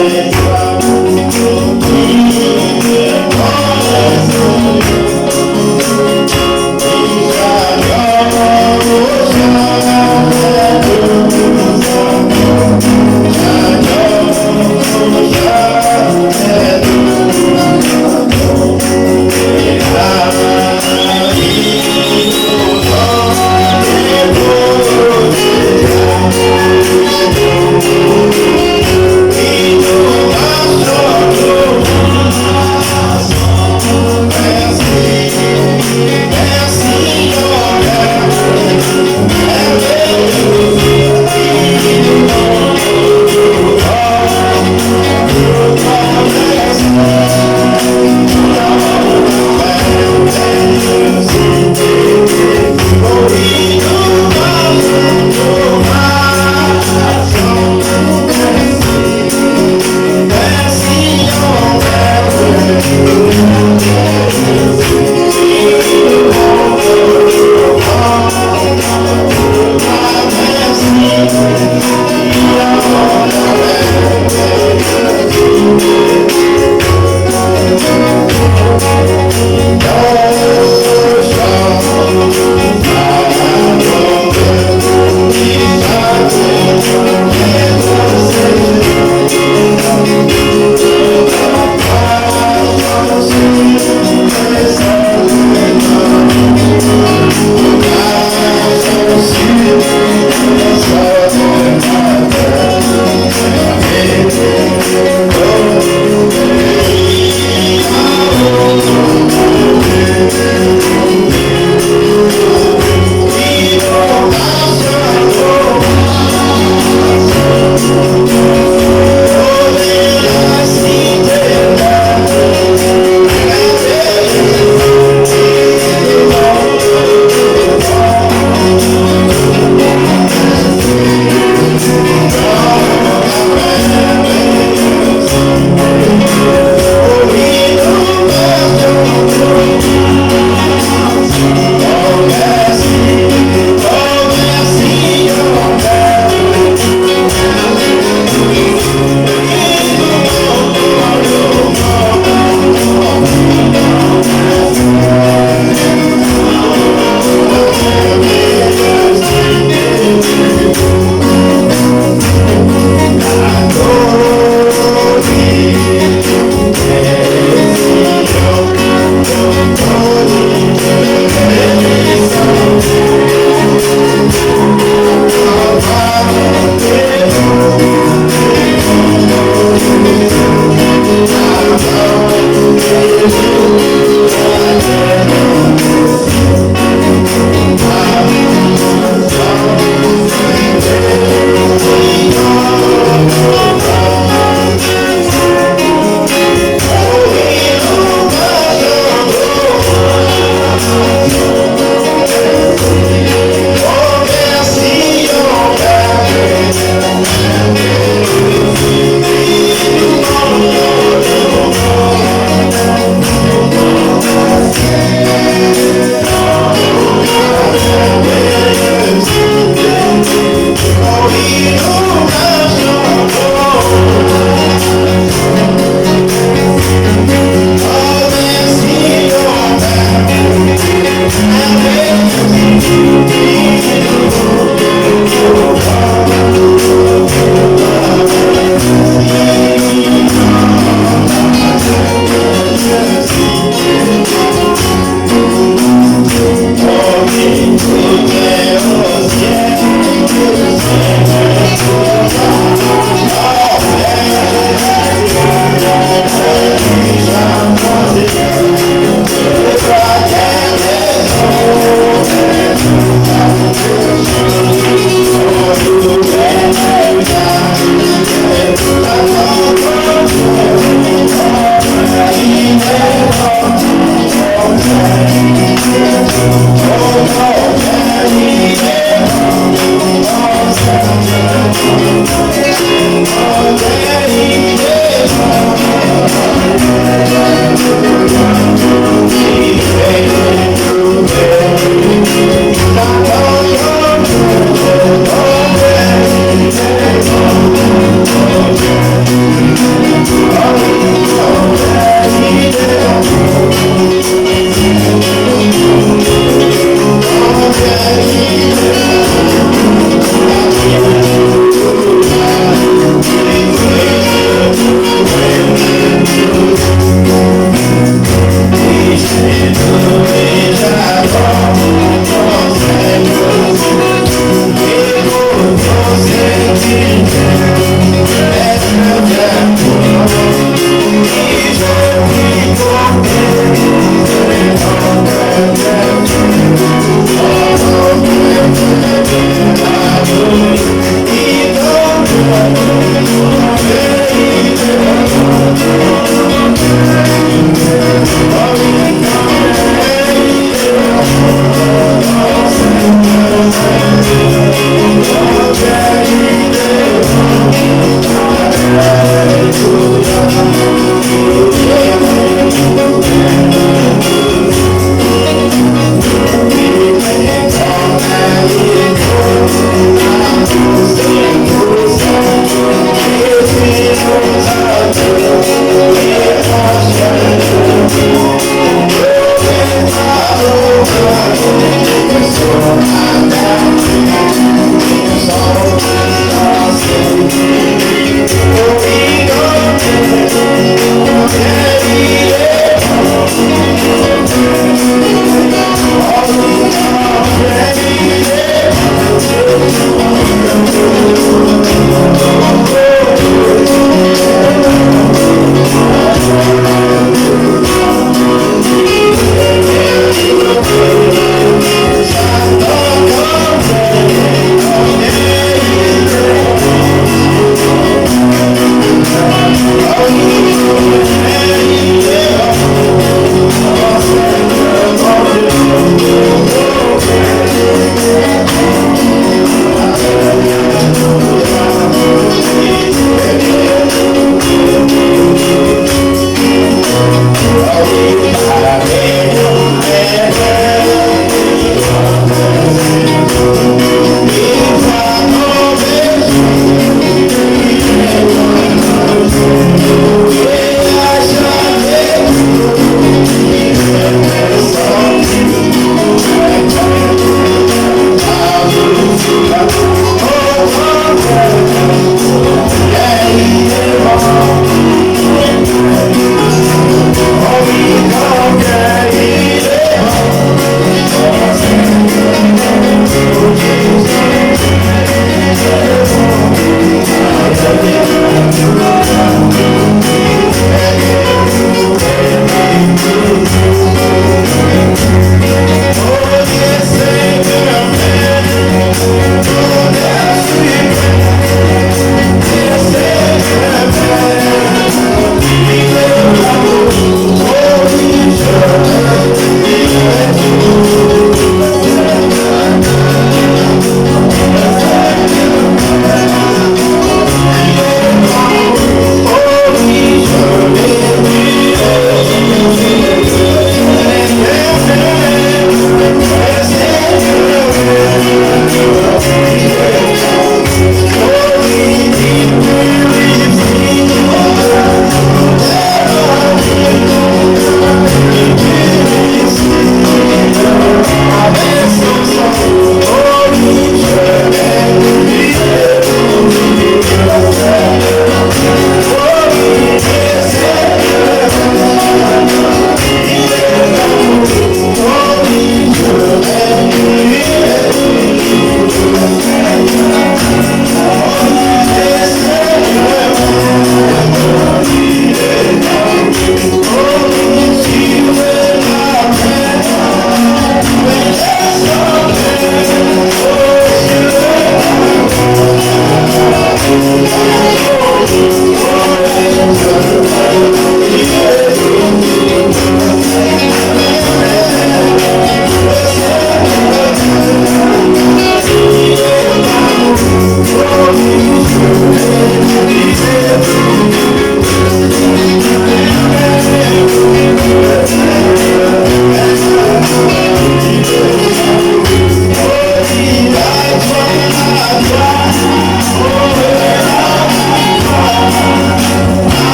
Thank you.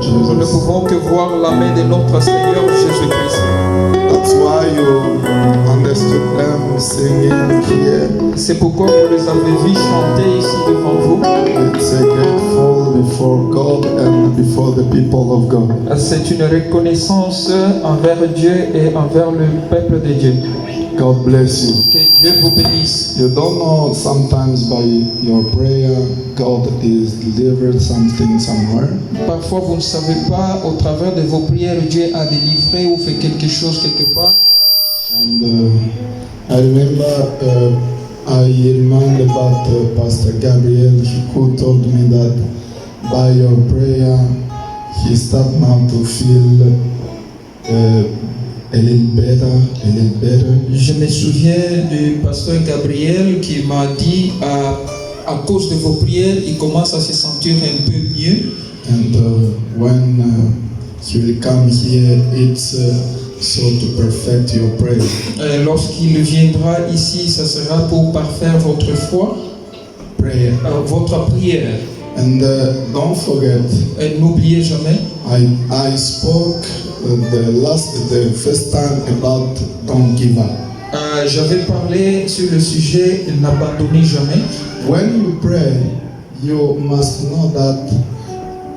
Nous ne pouvons que voir la main de notre Seigneur Jésus-Christ. That's why you understood them singing here. C'est pourquoi vous les avez vus chanter ici devant vous. It's a grateful before God and before the people of God. C'est une reconnaissance envers Dieu et envers le peuple de Dieu. God bless you. Que Dieu vous bénisse. You don't know, sometimes by your prayer, God is delivered something somewhere. Parfois, vous ne savez pas, au travers de vos prières, Dieu a délivré ou fait quelque chose quelque part. And I remember I remind about Pastor Gabriel, who told me that by your prayer, he started now to feel a little better. Je me souviens du pasteur Gabriel qui m'a dit à cause de vos prières, il commence à se sentir un peu mieux. And when he will come here, it's so to perfect your prayer. Lorsqu'il viendra ici, ça sera pour parfaire votre foi, Prayer. votre prière. And don't forget, Et n'oubliez jamais, I spoke the first time about don't give up. j'avais parlé sur le sujet n'abandonnez jamais. When you pray, you must know that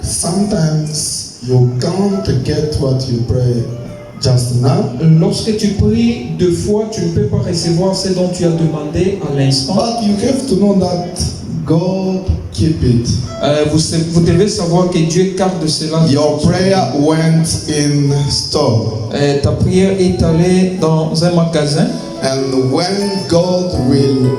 sometimes you can't get what you pray just now. Lorsque tu pries 2 fois, tu ne peux pas recevoir ce dont tu as demandé à l'instant. But you have to know that God keep it. Vous devez savoir que Dieu garde cela. Your prayer went in store. Ta prière est allée dans un magasin. And when God will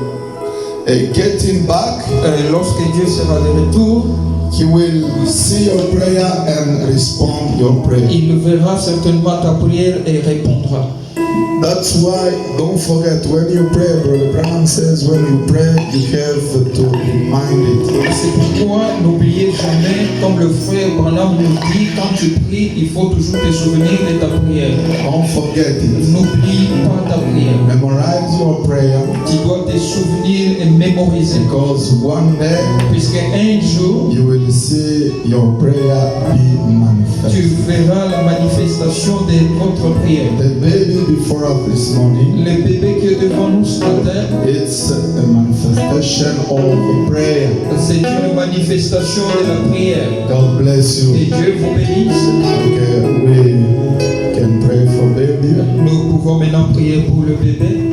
get him back, lorsque Dieu sera de retour, he will see your prayer and respond your prayer. il verra certainement ta prière et répondra. That's why don't forget when you pray, Brother Branham says when you pray you have to remind it. C'est pourquoi n'oubliez jamais, comme le frère Branham nous dit, quand tu pries, il faut toujours te souvenir de ta prière. Don't forget it. N'oublie pas ta prière. Memorize your prayer, Tu dois te souvenir et mémoriser. because one day Puisque un jour, you will see your prayer be manifest. tu verras la manifestation de votre prière. The baby before us this morning, Le bébé qui est devant nous ce matin, it's a manifestation of prayer. c'est une manifestation de la prière. God bless you. Et Dieu vous bénisse. Okay, we can pray for baby. Nous pouvons maintenant prier pour le bébé.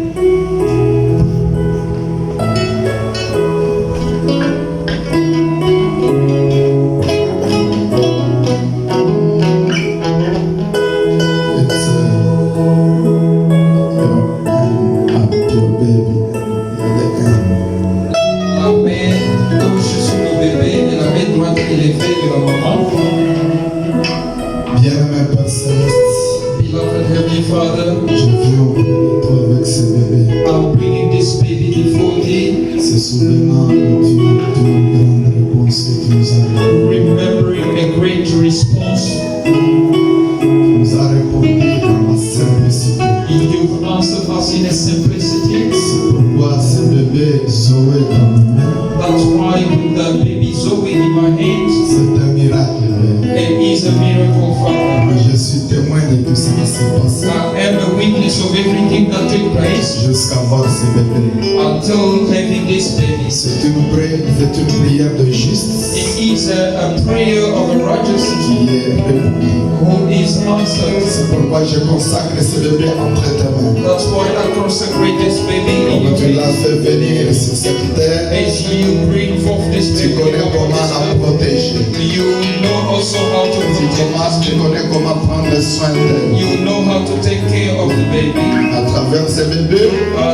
Jusqu'à voir ce bébé. Until having this baby. C'est une prière de juste. It is a prayer of a righteous qui est répondue. Who is answered. C'est pourquoi je consacre ce bébé entre tes mains. That's why I consecrate this baby in Comme your tu l'as hands. fait venir sur cette terre, As you bring forth this tu baby, connais comment la protéger. you know also how to Tu protect. connais comment prendre soin d'elle. You know how to take care of the baby. À travers ce bébé,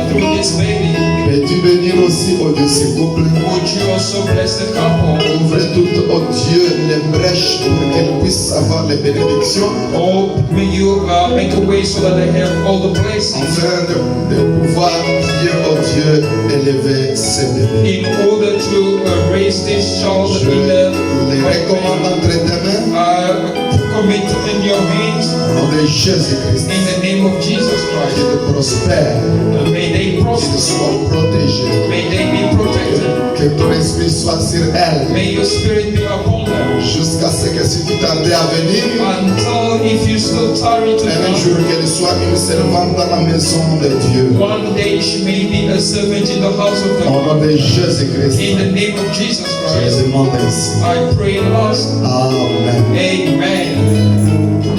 Through this baby, peux-tu bénir aussi au Dieu ce couple? would you also bless the couple? Ouvre toutes, oh Dieu, les brèches pour qu'elles puissent avoir les bénédictions. Or may you make a way so that they have all the blessings Afin de pouvoir bien, oh Dieu, élever ce bébé. in order to raise this child Je in the les recommande entre tes mains. Commit in your hands au nom de Jésus-Christ. in the name of Jesus Christ. Qu'ils prospèrent, May they qu'ils prosper. soient protégés. May they be protected. Que ton esprit soit sur elle. May your spirit be upon them. Jusqu'à ce que si tu tardais à venir, Until if you still tarry to un come, jour qu'elle soit une servante dans la maison de Dieu. one day she may be a servant in the house of Au God. nom de Jésus-Christ, In the name of Jesus je Christ, demande ainsi. I pray and ask. Amen. Amen.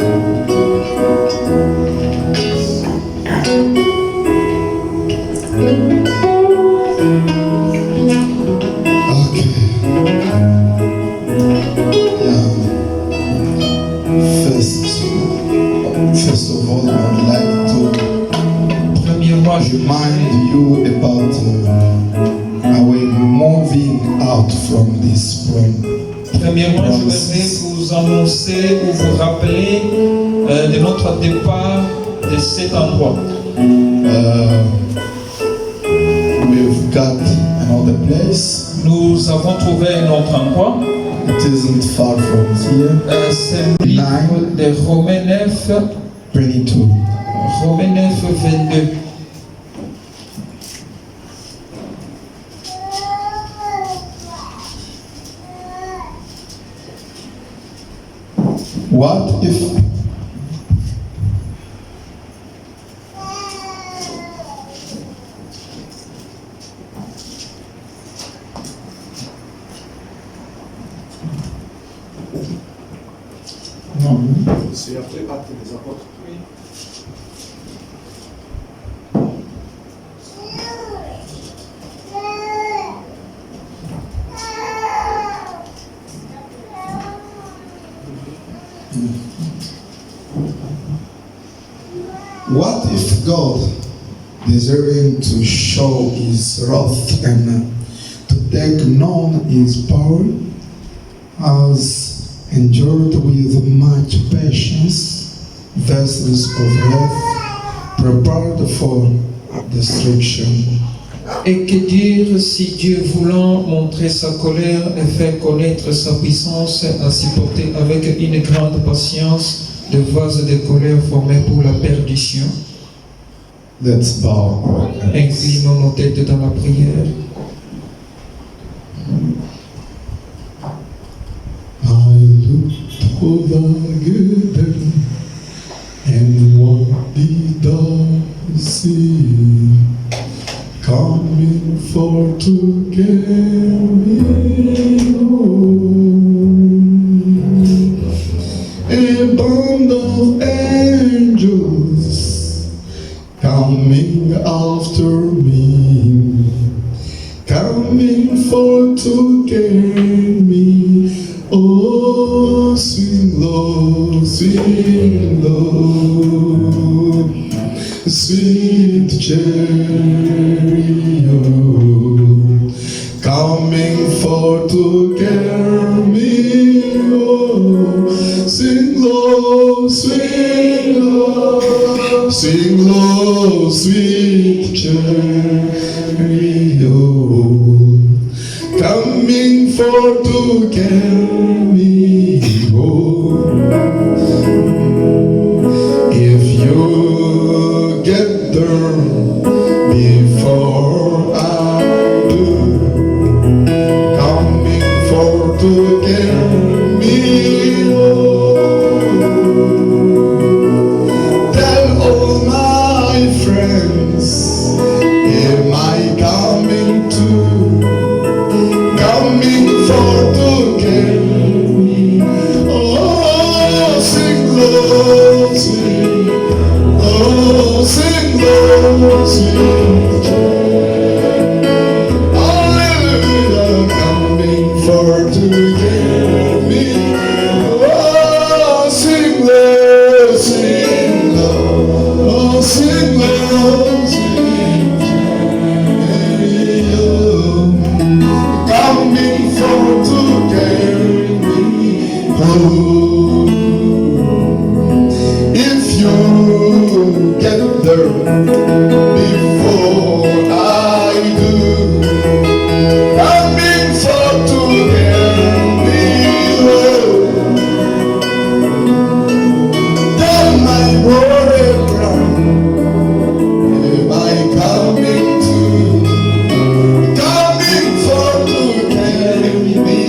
Okay. Yeah. First of all, I would like to Premièrement, je remind you about our moving out from this point. Premièrement, je voudrais vous annoncer ou vous rappeler de notre départ de cet endroit. We've got another place. Nous avons trouvé un autre endroit. It isn't far from here. C'est le livre de Romains 9, 22. 22. What if C'est après Actes des Apôtres. Oui. What if God, desiring to show his wrath and to take known his power, has endured with much patience vessels of wrath prepared for destruction? Et que dire si Dieu, voulant montrer sa colère et faire connaître sa puissance, a supporté avec une grande patience de vases de colère formés pour la perdition? Let's bow our heads. Inclinons nos têtes dans la prière. I looked over and what did I see? Coming for to carry me home. A band of angels coming after me, coming for to carry me. Oh, sweet Lord, sweet Lord, sweet chariot, coming for to carry me. Oh, sing low, sweet Lord, sing low, sweet chariot, coming for to carry me home. If you get there before I do, coming for to carry me home. Tell all my friends, am I coming to? Coming for to carry me. Oh, sing low, sweet. Oh, sing low, sweet. Hallelujah, coming for to carry me. Oh, sing low, sing low. Oh, sing low, sweet. Coming for to carry me home. If you get there before I do, coming for to carry me home. Tell my warrior crown, am I coming to? Coming for to carry me.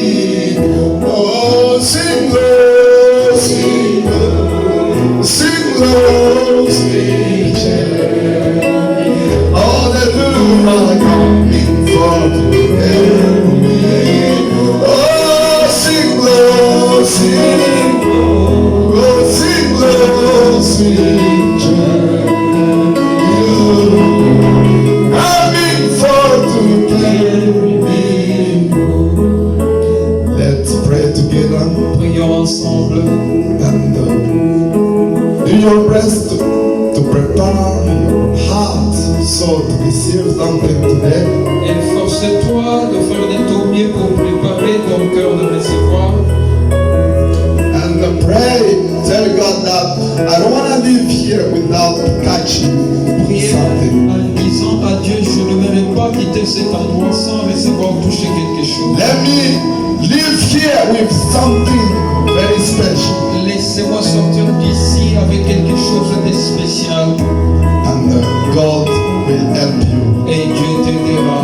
Oh, sing low, sing low, sing low, sweet chariot. Hallelujah, coming for to carry me. Oh, sing low, sing low, oh, sing low, sweet chariot. Coming for to carry me. Let's pray together Prions ensemble. and do your best to prepare your heart so to receive something today. Efforce-toi de faire de ton mieux pour préparer ton cœur de recevoir. And pray, tell God that I don't want to live here without catching Priez something. en disant à Dieu, je ne mérite pas quitter cet endroit sans recevoir toucher quelque chose. Let me live here with something very special. Laissez-moi sortir d'ici avec quelque chose de spécial. And will help you. et Dieu t'aidera.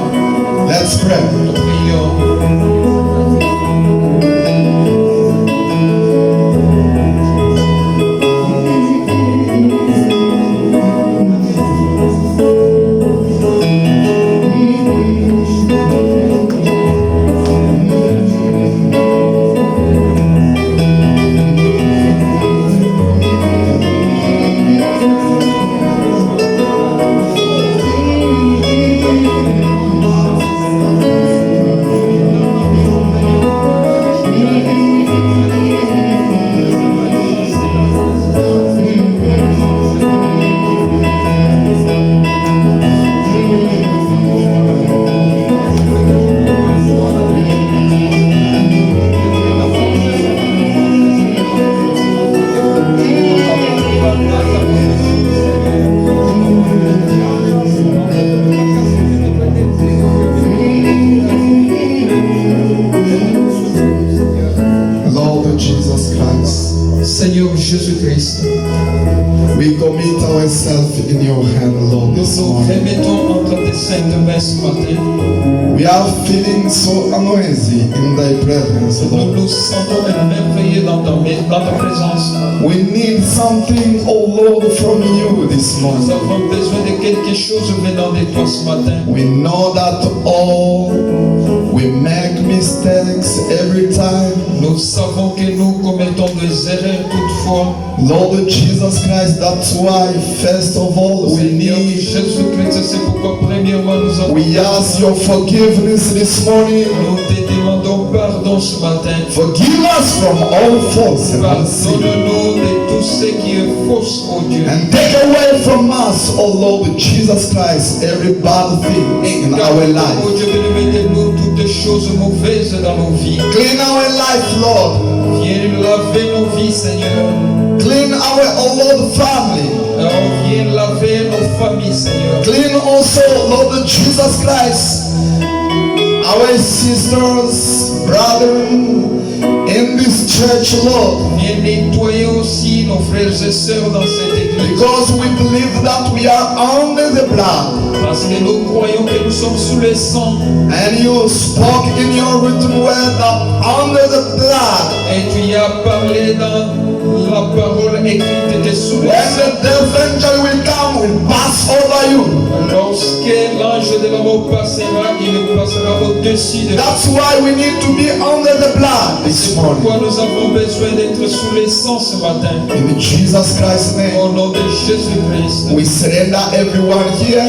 Let's pray. Prions. Lord Jesus Christ, Seigneur Jésus-Christ, we commit ourselves in your hand, Lord, nous this nous morning. remettons entre tes saintes mains ce matin. We are feeling so uneasy in thy presence, Nous Lord. nous sentons émerveillés dans ta présence. We need something, oh Lord, from you this Nous morning. avons besoin de quelque chose venant de toi ce matin. We know that all we make mistakes every time. Nous savons que nous commettons des erreurs toutefois. Lord Jesus Christ, that's why first of all we Seigneur need, Jésus-Christ, c'est pourquoi premièrement nous avons we ask your forgiveness this morning. Nous te demandons pardon ce matin. Forgive us from all faults and sin. Pardonne-nous de tout ce qui est fausse, oh Dieu. And take away from us, oh Lord Jesus Christ, every bad thing in our Oh life. Dieu, mettez nous toutes choses mauvaises dans nos vies. Clean our life, Lord. Viens laver nos vies, Seigneur. Clean our, oh Lord, family. Alors, viens laver nos familles, Seigneur. Clean also, Lord Jesus Christ, our sisters, brother, in this church, Lord. Viens nettoyer aussi nos frères et sœurs dans cette église. Because we believe that we are under the blood. Parce que nous croyons que nous sommes sous le sang. And you spoke in your written word that under the blood, Et tu y as parlé dans la parole écrite de sous le when sang. the death angel will come, will pass over you. Lorsque l'ange de la mort passera, il passera au-dessus de nous. That's why we need to be under the blood this C'est morning. pourquoi nous avons besoin d'être sous le sang ce matin. In Jesus Christ's name, Au nom de Jésus-Christ. we surrender everyone here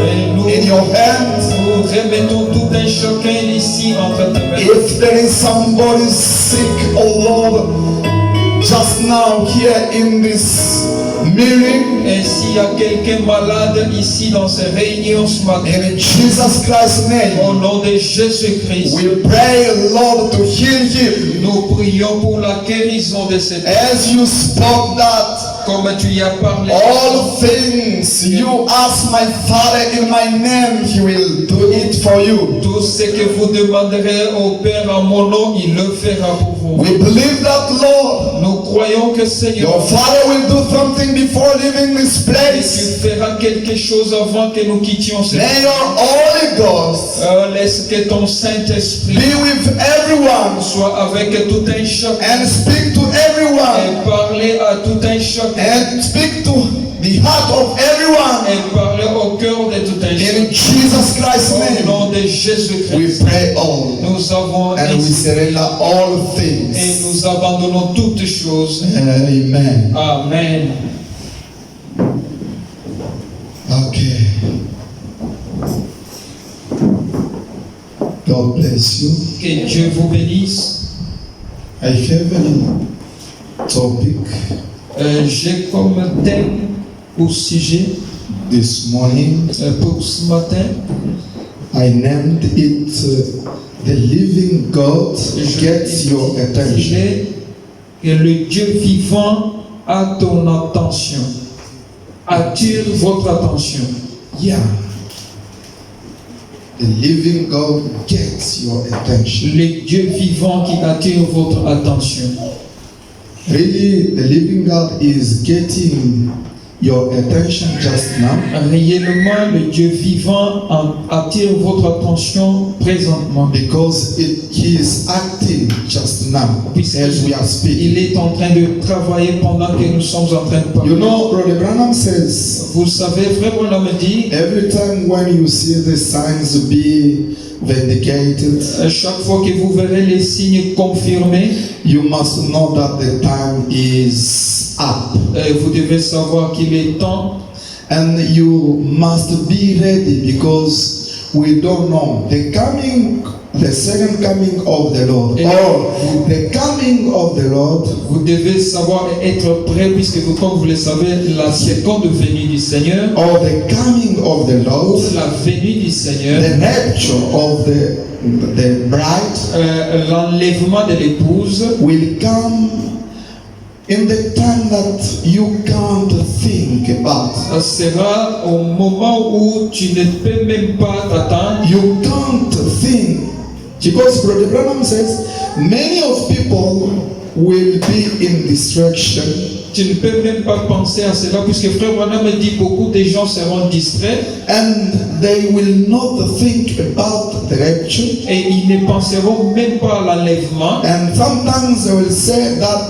Et nous, in your hands. nous remettons tout un chacun ici entre tes mains. If there is somebody sick, oh Lord, just now here in this meeting, Et s'il y a quelqu'un malade ici dans ces réunions ce matin, in Jesus Christ's name, au nom de Jésus-Christ, we pray, Lord, to heal him. nous prions pour la guérison de cette As you spoke that, comme tu y as parlé. all things you ask my Father in my name, he will do it for you. Tout ce que vous demanderez au Père en mon nom, il le fera pour vous. We believe that, Lord, Nous croyons que Seigneur, your Father will do something before leaving this tu place. feras quelque chose avant que nous quittions cette May your Holy Ghost laisse que ton Saint-Esprit be with everyone soit avec tout un chacun and speak to everyone et parler à tout un chacun and speak to the heart of everyone. et parler au cœur de tout un In chacun. Jesus Christ's Au name, nom de we Jésus-Christ, pray all nous avons and we ainsi surrender all et things. nous abandonnons toutes choses. Amen. Amen. Okay. God bless you. Que Dieu vous bénisse. I have a topic J'ai comme thème ou sujet this morning. pour ce matin. I named it The Living God Gets Your Attention. Que le Dieu vivant a ton attention, attire votre attention. Yeah. The living God gets your attention. Le Dieu vivant qui attire votre attention. Really, the living God is getting your attention just now Réellement, le Dieu vivant attire votre attention présentement. because He is acting just now as we are speaking. Il est en train de travailler pendant que nous sommes en train de parler. You know, Brother Branham says, Vous savez, Frère Branham dit, every time when you see the signs be vindicated, chaque fois que vous verrez les signes confirmés, you must know that the time is up. vous devez savoir qu'il est temps. And you must be ready because we don't know the second coming of the Lord, or the coming of the Lord. Vous devez savoir et être prêt, puisque vous, comme vous le savez, la seconde venue du Seigneur, Or the coming of the Lord, la venue du Seigneur, the rapture of the bride l'enlèvement de l'épouse, will come in the time that you can't think about. sera au moment où tu ne peux même pas t'attendre. You can't think. Because Brother Branham says, many of people will be in distraction. Tu ne peux même pas penser à cela, puisque Frère Branham dit beaucoup de gens seront distraits And they will not think about the rapture. et ils ne penseront même pas à l'enlèvement. And sometimes they will say that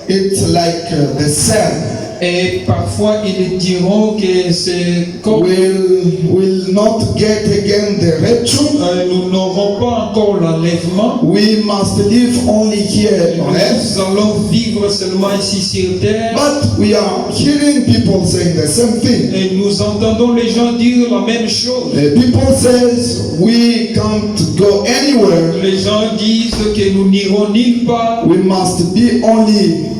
it's like the sun Et parfois ils diront que c'est comme will not get again the rapture. nous n'aurons pas encore l'enlèvement. We must live only here on earth. Nous allons vivre seulement ici sur terre. But we are hearing people saying the same thing. Et nous entendons les gens dire la même chose. People says we can't go anywhere. Les gens disent que nous n'irons nulle part. We must be only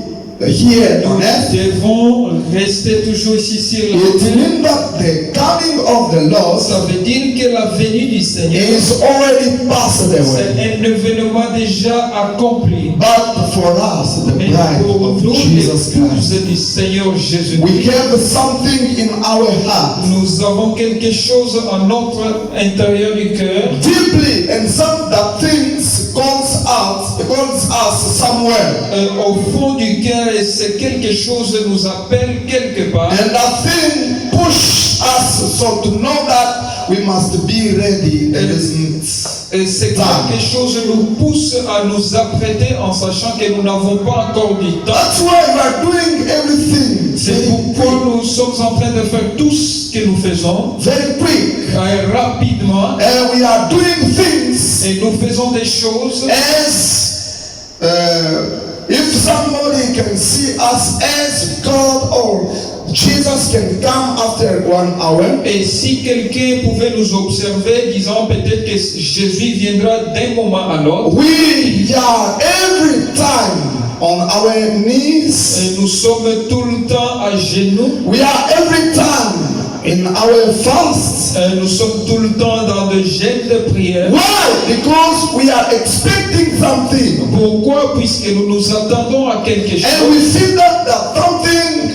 here on earth. Nous devons rester toujours ici sur la It terre. means that the coming of the Lord Ça veut dire que la venue du Seigneur, is already passed c'est away. un événement déjà accompli. But for us, the Mais bride pour of nous, Jesus Christ, l'épouse du Seigneur we Jésus-Christ, have something in our heart nous avons quelque chose en notre intérieur du cœur, deeply, and some that things calls us somewhere, au fond du cœur, et c'est quelque chose qui nous appelle quelque part. and that thing push us so to know that we must be ready. There isn't Et c'est quelque chose qui nous pousse à nous apprêter en sachant que nous n'avons pas encore du temps. That's why we are doing everything C'est pourquoi nous sommes en train de faire tout ce que nous faisons very quick, rapidement, and we are doing things et nous faisons des choses as if somebody can see us as God or Jesus can come after 1 hour. et si quelqu'un pouvait nous observer, disant peut-être que Jésus viendra d'un moment à l'autre. We are every time on our knees. Et nous sommes tout le temps à genoux. We are every time in our fast. Et nous sommes tout le temps dans le jeûne de prière. Why? Because we are expecting something. Pourquoi? Puisque nous nous attendons à quelque And chose. we see that something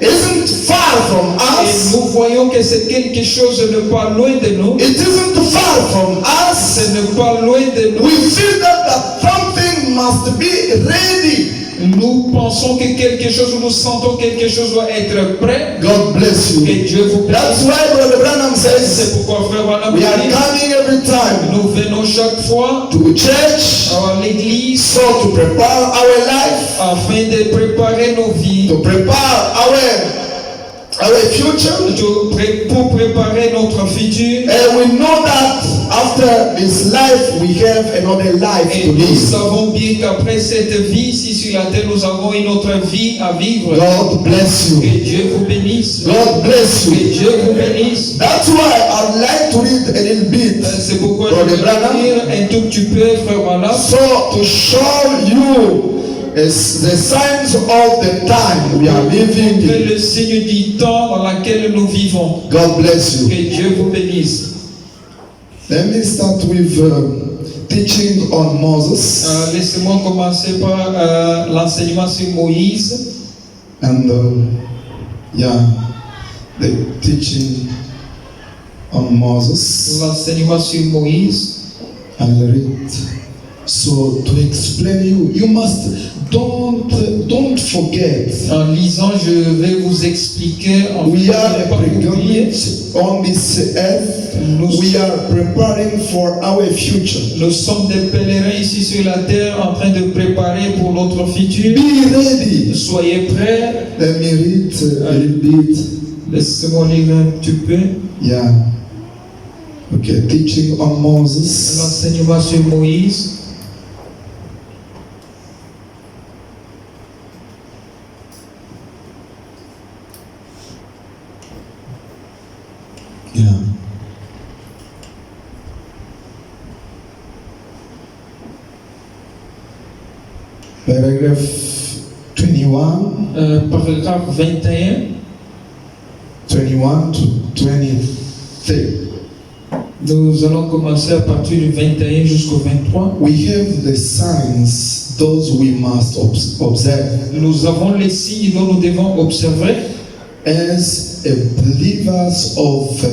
isn't far from Et us. nous voyons que c'est quelque chose de ne pas loin de nous. It isn't far from us. Ce n'est pas loin de nous. We feel that something must be ready. Nous pensons que quelque chose, nous sentons quelque chose doit être prêt. God bless you. Que Dieu vous That's bénisse. why Brother Branham C'est says pourquoi Frère Branham we are dit, coming every time nous venons chaque fois to church à l'église so to prepare our life, afin de préparer nos vies, to prepare our future. pour préparer notre futur. And we know that after this life we have another life Et to nous live. savons bien qu'après cette vie ici sur la terre, nous avons une autre vie à vivre. God bless Que you. Dieu vous bénisse. God bless Que you. Dieu vous bénisse. That's why I'd like to read a little bit C'est pourquoi Brother je vais Branham, lire un tout petit peu, Frère Branham, so to show you is the signs of the time we are living que in. le signe du temps dans lequel nous vivons. God bless Que you. Dieu vous bénisse. Let me start with teaching on Moses Laissez-moi commencer par l'enseignement sur Moïse. and the teaching on Moses. L'enseignement sur Moïse. I'll read So to explain you must don't forget. En lisant, je vais vous expliquer. We are ne a pas oublier. pilgrimage on this earth. We are preparing for our future. Nous sommes des pèlerins ici sur la terre en train de préparer pour notre futur. Be ready. Soyez prêts. Let me read a little bit. Laissez-moi lire un petit peu. Yeah. Okay, teaching on Moses. L'enseignement sur Moïse. Yeah. Paragraph 21, Paragraphe 21. 21 to 23. Nous allons commencer à partir du 21 jusqu'au 23. We have the signs, those we must observe. Nous avons les signes dont nous devons observer. As a believers of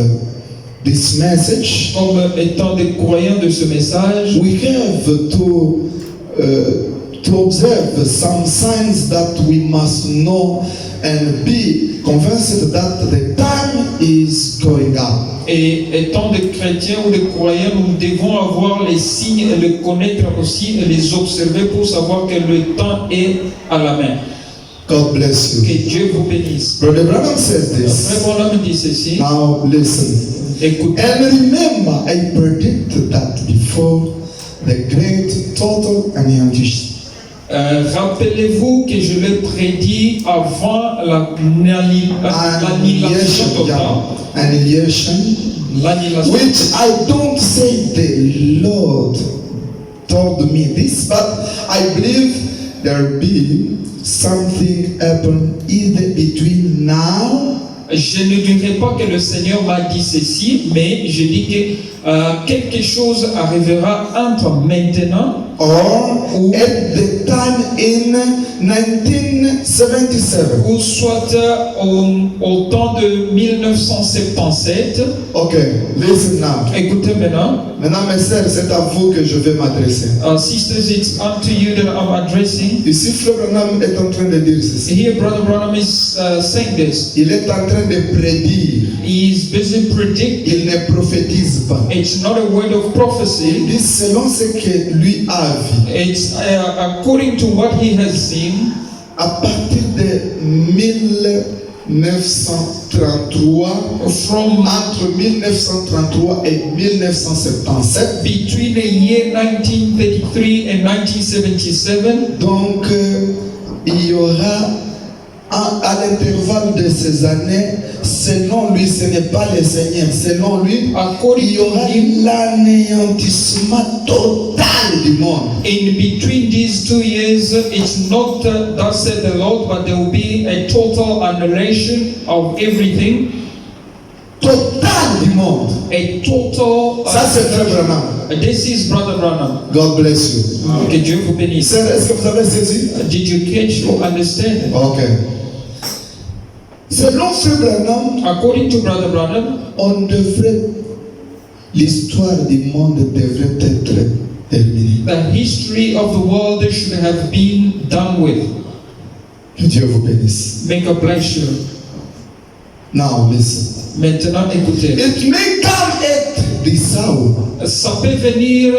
this message, Comme étant des croyants de ce message, we have to observe some signs that we must know and be convinced that the time is going up. et étant des chrétiens ou des croyants, nous devons avoir les signes et les connaître aussi et les observer pour savoir que le temps est à la main. God bless you. Que Dieu vous bénisse. Brother Branham says Frère this. Branham dit ceci. Now listen. Écoutez. And remember, I predict that before the great total annihilation. Rappelez-vous que je l'ai prédit avant l'annihilation totale. Annihilation. L'annihilation. Which I don't say the Lord told me this, but I believe there be something happen either between now. Je ne dirais pas que le Seigneur m'a dit ceci, mais je dis que quelque chose arrivera entre maintenant Or at the time in 1977. ou soit au temps de 1977. Okay, listen now. Écoutez maintenant. Maintenant, mes sœurs, c'est à vous que je vais m'adresser. Sisters, it's unto you that I'm addressing. Ici, Frère Branham est en train de dire ceci. Here, Brother Branham is saying this. Il est en train de prédire. He is busy predicting. Il ne prophétise pas. It's not a word of Il prophecy. dit selon ce que lui a vu. It's according to what he has seen. À partir de 1933, entre 1933 et 1977, Between the year 1933 and 1977, donc il y aura à l'intervalle de ces années, selon lui, ce n'est pas le Seigneur, selon lui, il y aura l'anéantissement total du monde. in between these 2 years, it's not thus said the Lord, but there will be a total annihilation of everything. Total du monde. A total. Ça, c'est Frère Branham. This is Brother Branham. God bless you. Que Dieu vous bénisse. Sœur, est-ce que vous avez saisi? Did you catch or understand? Ok. Selon Frère Branham, According to Brother Branham, l'histoire du monde devrait être terminée. the history of the world should have been done with. Que Dieu vous bénisse. May God bless you. Now listen. Maintenant, écoutez. It may come at this hour, Ça peut venir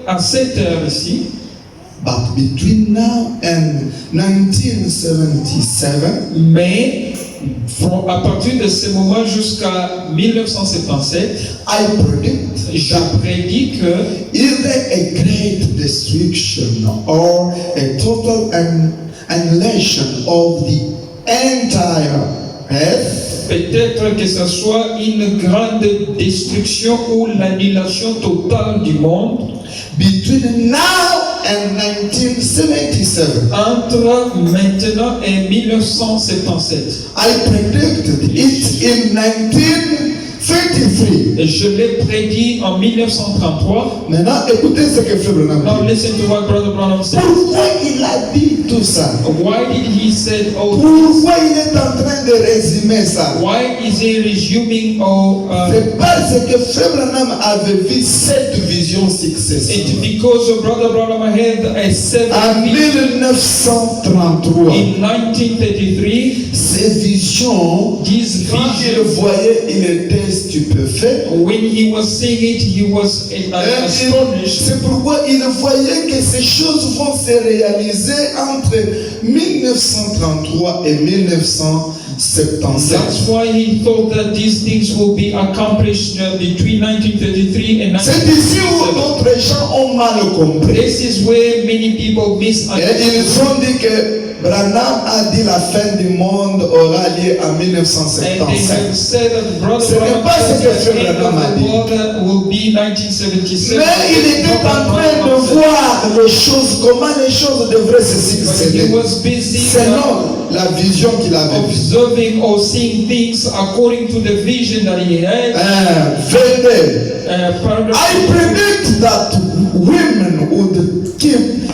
à cette heure-ci, but between now and 1977, mais à partir de ce moment jusqu'à 1977, I predict je that prédis que either a great destruction or a total annihilation of the entire earth, peut-être que ce soit une grande destruction ou l'annihilation totale du monde between now and 1977. entre maintenant et 1977. I predicted it in 1933. 1933. Et je l'ai prédit en 1933. Maintenant, écoutez ce que Frère Branham Now dit. listen to what Brother Branham said. Pourquoi il a dit tout ça? Why did he say all this? Pourquoi il est en train de résumer ça? Why is he resuming all? C'est parce que Frère Branham avait vu cette vision successive. It's because Brother Branham had a En seven vision 1933, in 1933. ces visions, These quand il visions, voyait, il était stupéfait. when he was seeing it, he was astonished. C'est pourquoi il voyait que ces choses vont se réaliser entre 1933 et 1977. That's why he thought that these things will be accomplished between 1933 and C'est ici où 1977. d'autres gens ont mal compris. This is where many people Et misunderstand. ils ont dit que Branham a dit la fin du monde aura lieu en And they 1975. have said that Brother Ce n'est Branham pas ce said que that Frère the end Branham a of the dit. world will be 1977. Mais il était en train de voir les choses, comment les choses devraient se But succéder. he was busy Selon la vision qu'il avait vue. observing or seeing things according to the vision that he had. Venez. Paragraph I predict that women would keep.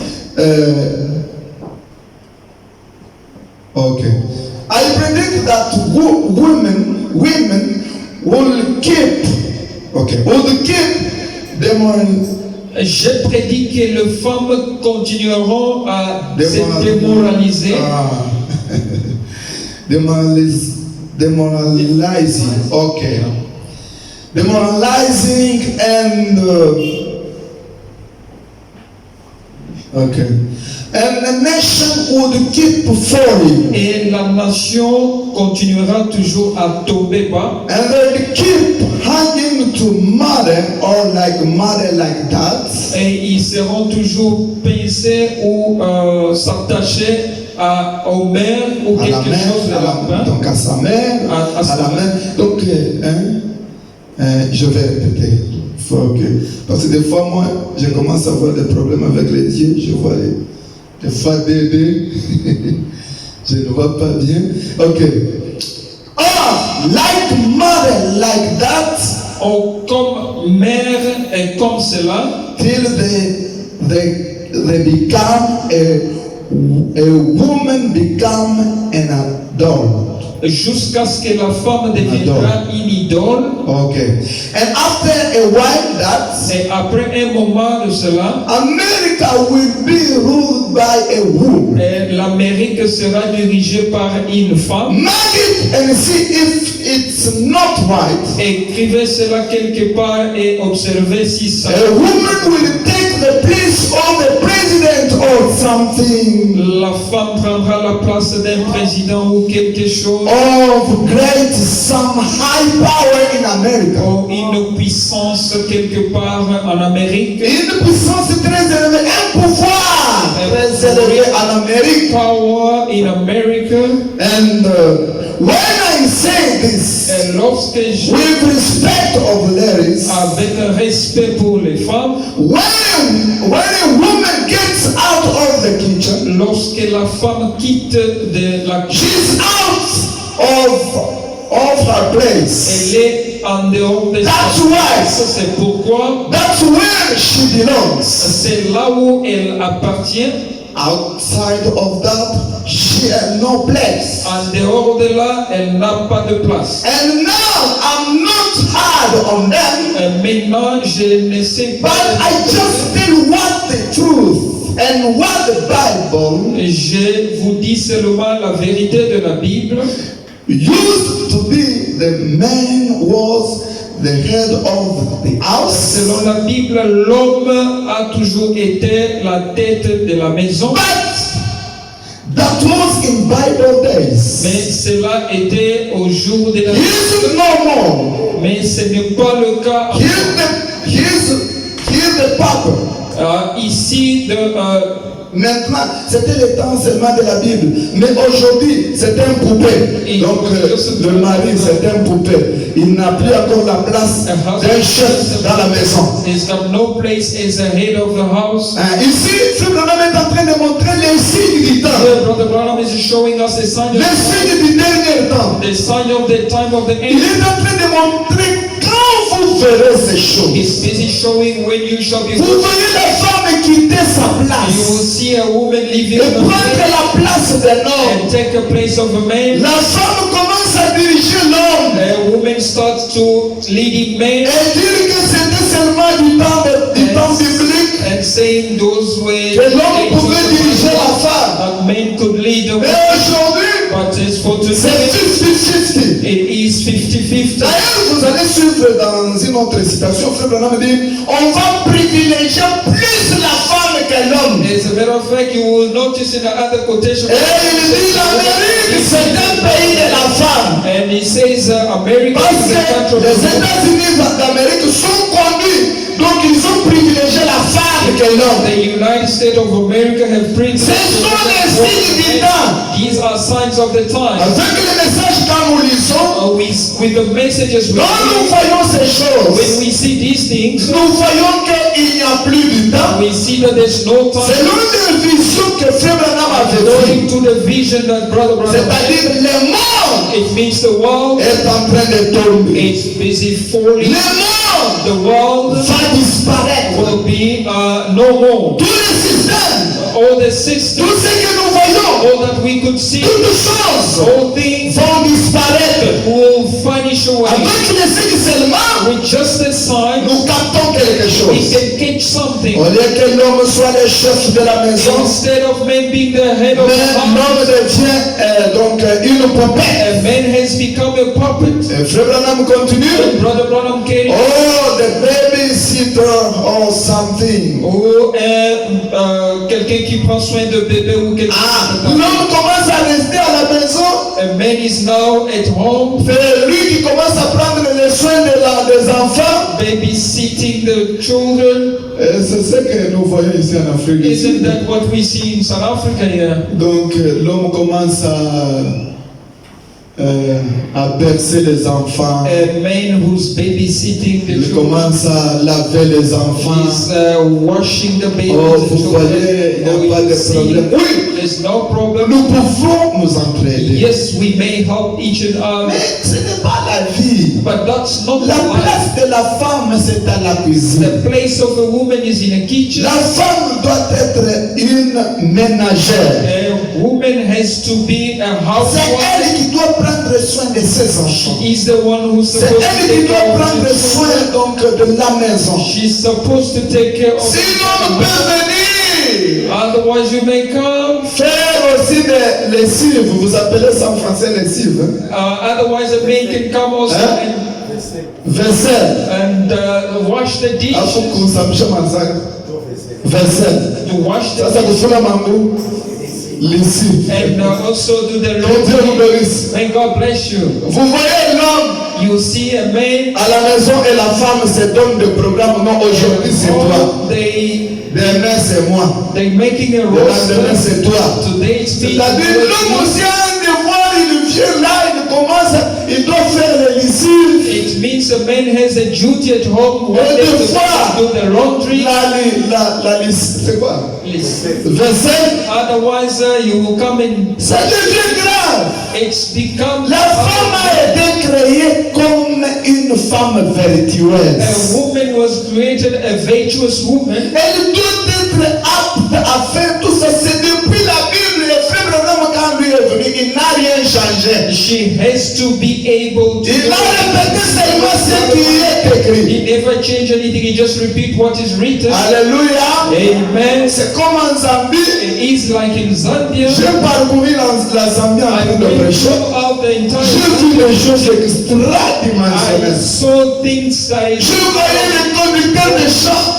Okay. I predict that women will keep. Okay. Would keep them. J'ai prédit que les femmes continueront à se démoraliser. Demoralizing. Okay. Demoralizing and. Okay. And the nation would keep falling. Et la nation continuera toujours à tomber bas. And they'd keep hanging to mother or mother like that. Et ils seront toujours pincés ou s'attacher aux mères ou À la quelque chose de la mère, main. donc à sa mère, À sa à la mère. mère. Donc, je vais répéter. Parce que des fois, moi, je commence à avoir des problèmes avec les yeux. Je vois des fois bébé. Je ne vois pas bien. Ok. Ah, like mother, like that. Ou comme mère et comme cela, Till they become a woman become an adult. jusqu'à ce que la femme deviendra une idole. Okay. And after a while that Et après un moment de cela, America will be ruled by a woman. l'Amérique sera dirigée par une femme. Mark it and see if it's not right. Écrivez cela quelque part et observez si ça. A woman will take the place of the president or something La femme prendra la place d'un président ou quelque chose. of great, some high power in America. Ou une puissance quelque part en Amérique. Une puissance très élevée, un pouvoir très élevé en Amérique. Power in America. And when I say this, Et lorsque je, with respect of ladies, avec un respect pour les femmes, when a woman gets out of the kitchen, lorsque la femme quitte de la she's out of her place. elle est en dehors de That's sa why. place. C'est pourquoi That's where she belongs. c'est là où elle appartient. Outside of that, she has no place. En dehors de là, elle n'a pas de place. And now I'm not hard on them, Maintenant, je ne sais but pas. I just tell what the truth and what the Bible Je vous dis seulement la vérité de la Bible. used to be. The man was the head of the house. Selon la Bible, l'homme a toujours été la tête de la maison. But that was in Bible days. Mais cela était au jour de la He's no more. Mais ce n'est pas le cas He's the papa. ici de Maintenant, c'était le temps seulement de la Bible. Mais aujourd'hui, c'est un poupée. Donc, le mari, c'est un poupée. Il n'a plus encore la place d'un chef dans la maison. He's got no place as a head of the house. Ici, Frère Branham est en train de montrer les signes du temps. Here, Brother Branham is showing us the sign Les of signes du dernier temps. the sign of the time of the Il end. est en train de montrer quand verrez ces choses. It's busy showing when you shall be Vous voyez la femme quitter sa You will place see a woman living et in a prendre place la place d'un homme. and take a place of a man. La femme commence à diriger l'homme A woman starts to leading men et dire que c'était seulement du temps biblique and saying those were que l'homme pouvait diriger la femme. that men could lead the Et woman. aujourd'hui, But as for c'est today, 50-50. it is 50-50. D'ailleurs, vous allez suivre dans une autre citation, Frère Branham dit, on va privilégier plus la femme que l'homme. As a matter of fact, you will notice in the other quotation, Et il dit l'Amérique, c'est un pays de la femme. and he says America Parce is a country que of les the woman. États-Unis d'Amérique sont conduits, donc ils ont privilégié la femme que l'homme. The United States of America have Ce sont les signes du temps. These are signs of the time. Avec les messages quand nous lisons, With the messages we quand nous voyons ces when choses, we see these things, nous voyons qu'il n'y a plus de temps. we see that there's no time. C'est l'une des visions que Frère Branham avait dit. According to the vision that Brother Branham had, C'est-à-dire le monde it means the world est en train de tomber. is busy falling. Le monde The world va disparaître. will be no more. Tous les systèmes, All the systems, tout ce que nous voyons, all that we could see, toutes les choses all things vont disparaître. will vanish away. Avec les signes seulement, With just a sign, nous captons quelque we chose. can catch something. Au lieu que l'homme soit le chef de la maison, Instead of man being the head of mais the house, l'homme devient donc une poupée. a man has become a puppet. Et Frère Branham continue. And Brother Branham carried Oh, the babysitter or something. ou quelqu'un qui prend soin de bébé ou quelque Ah, chose. l'homme commence à rester à la maison. A man is now at home, C'est lui qui commence à prendre les soins des enfants. babysitting the children. C'est ce que nous voyons ici en Afrique. du Isn't Sud. that what we see in South Africa here? Donc l'homme commence à bercer les enfants. A man who's babysitting the Il children. commence à laver les enfants. He's washing the babies Oh, and vous voyez, il n'y a children. pas de problème. Oui, There's no problem. nous pouvons nous entraider. Yes, we may help each and other, Mais ce n'est pas la vie. but that's not La the life. place de la femme, c'est à la cuisine. The place of a woman is in a kitchen. La femme doit être une ménagère. A woman has to be a C'est housewife. elle qui doit prendre soin de ses enfants. Is the one who's C'est supposed to elle qui take doit care of prendre the soin children. donc de la maison. She's supposed to take care of Si the l'homme children. peut venir Otherwise, you may come. faire aussi des lessives, vous appelez ça en français lessive, hein? Otherwise, a man can come also Hein? Vaisselle. and wash the dish. Afu kusafisha mazaka. Vaisselle. To wash the Sasa kufula mambo lessive. and also do the Que Dieu laundry. vous bénisse. May God bless you. Vous voyez l'homme You see a man. à la maison et la femme se donnent des programmes. Non, aujourd'hui c'est toi. Demain c'est moi. They making a Le lendemain roster. c'est toi. Today it's me. C'est-à-dire l'homme aussi a un devoir, il vient là, il commence, il doit faire les lessives. It means a man has a duty at home. One Et day des to fois, do the laundry. c'est quoi? Listen. Vaisselle, Otherwise, you will come and ça devient grave. it's become La femme a été créée comme une femme vertueuse. a woman was created a virtuous woman. Elle doit être apte à faire tout ça. C'est depuis la Bible, le frère Branham, quand lui est venu, il n'a rien changé. She has to be able to. Il a répété seulement ce qui est écrit. He never changed anything. He just repeat what is written. Alléluia. Amen. C'est comme en Zambie. It is like in Zambia. J'ai parcouru la Zambie en I train de went prêcher. throughout the J'ai entire. vu des choses I extradimensionnelles. saw things that Je voyais les conducteurs de chant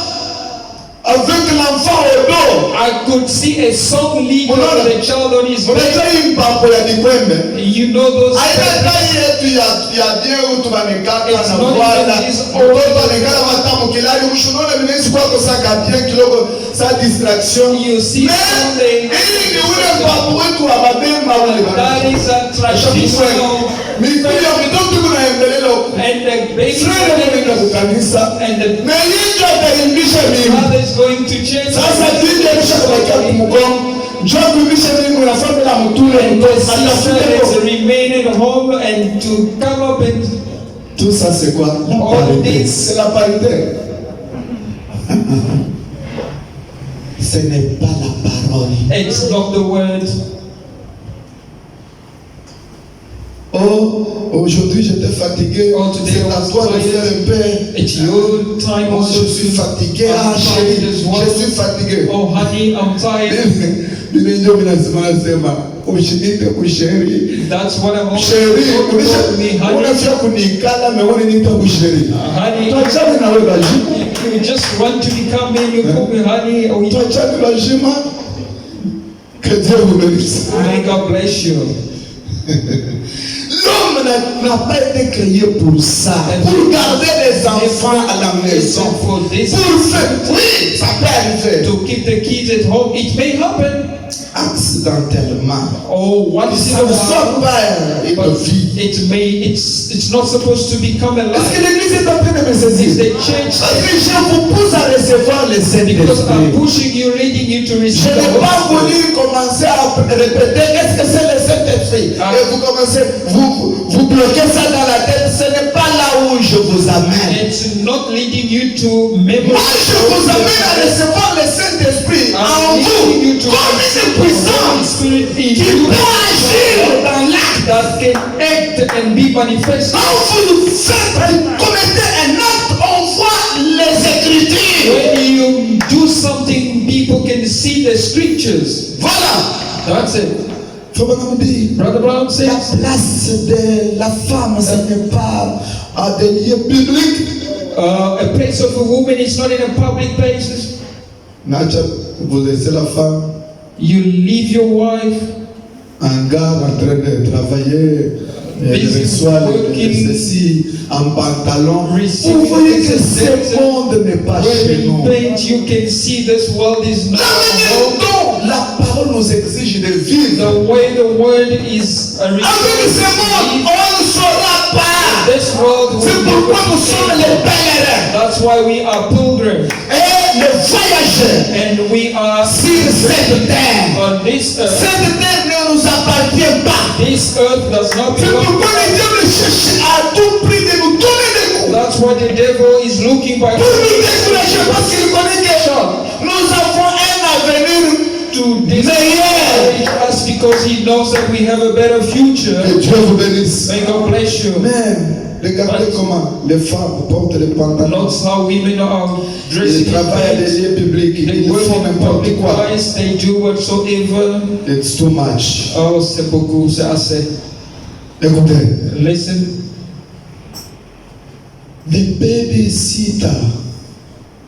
avec l'enfant au dos. I could see a song leader with a child on his back. Unajua hii mpapo ya Kikwembe. You know those. Haitakai yetu ya bien tunanikaka It's na not bwana. even this Mtoto anekana matamu kilali ushunone vinesi kwako saka bien kidogo sa distraction. You see Mais something. hii ni ule mpapo wetu wa mabemba ule That is a traditional. Mikuyu ya mitoto kunaendelea. And the baby Frere mwenda kukanisa. and the Na yingi ataimbisha mimi. father is going to change. Sasa tindi alishakubakia kumugongo. Njoo kuimbisha mimi unafanya la mtule And mtoto. the sister Atafute is remaining home and to come up and Tout ça, c'est quoi? La All parité. this. C'est la parité. Ce n'est pas la parole. It's not the word. Oh, aujourd'hui j'étais fatigué. Oh, today C'est I à was toi de tired. faire un peu. It's your time Moi, also je suis to- fatigué. I'm Ah, tired chérie, as well. je suis fatigué. Oh honey, I'm tired. That's what I'm always Chérie, told me, honey. unafia kunikala meone nita kusheri. Honey, Tuachane na wewe bajima. you just want to become me, you call me honey. Oh, Tuachane bajima. Que Dieu vous bénisse. may God bless you. L'homme n'a pas été créé pour ça. Pour garder les enfants à la maison. For this, Pour faire, oui, ça peut arriver. to keep the kids at home, it may happen. Accidentellement. Oh, once in Ça a ne soit while, pas une but vie. it's not supposed to become a Est-ce que lie. l'église est en train de me It's saisir? the church Parce que je vous pousse à recevoir le because I'm Saint-Esprit. pushing you, leading you to Je receive the n'ai pas Holy Spirit. voulu commencer à répéter qu'est-ce que c'est le Saint-Esprit. Ah. Et vous commencez, vous bloquez ça dans la tête. Ce n'est pas là où je vous amène. It's not leading you to memory. Moi, je vous amène à recevoir le Saint-Esprit en I'm vous, leading you to comme une receive the Holy puissance Spirit in qui you peut agir dans l'acte. that can act and be manifested. Quand vous commettez un acte, on voit les Écritures. When you do something, people can see the scriptures. Voilà. That's it. Faut pas nous dire. Brother Brown La says, place de la femme, ce n'est pas à des lieux publics. a place of a woman is not in a public place. Nacha, vous laissez la femme You leave your wife en gare en train de travailler. Elle Busy reçoit working. ceci en pantalon. Receiving Vous voyez que the ce monde n'est pas chez nous. wearing paint, you can see this world is not La manière home. dont la parole nous exige de vivre. The way the word is a Avec ce monde, on ne saura pas. this world C'est will pourquoi nous sommes les pèlerins That's why we are pilgrims et les voyageurs and we are sur cette terre. on this earth. Cette terre ne nous appartient pas. This earth does not C'est belong. pourquoi le diable cherche à tout prix de nous donner des coups. That's why the devil is looking by Pour nous décourager parce qu'il connaît quelque chose. Nous avons un avenir to meilleur. discourage us because he knows that we have a better future. Que Dieu vous bénisse. May God bless you. Mais regardez comment les femmes portent les pantalons. Notice how women are dressing Ils in travaillent à des pants. lieux publics. They Ils work font in n'importe public quoi. place. They do whatsoever. It's too much. Oh, c'est beaucoup, c'est assez. Écoutez. Listen, The babysitter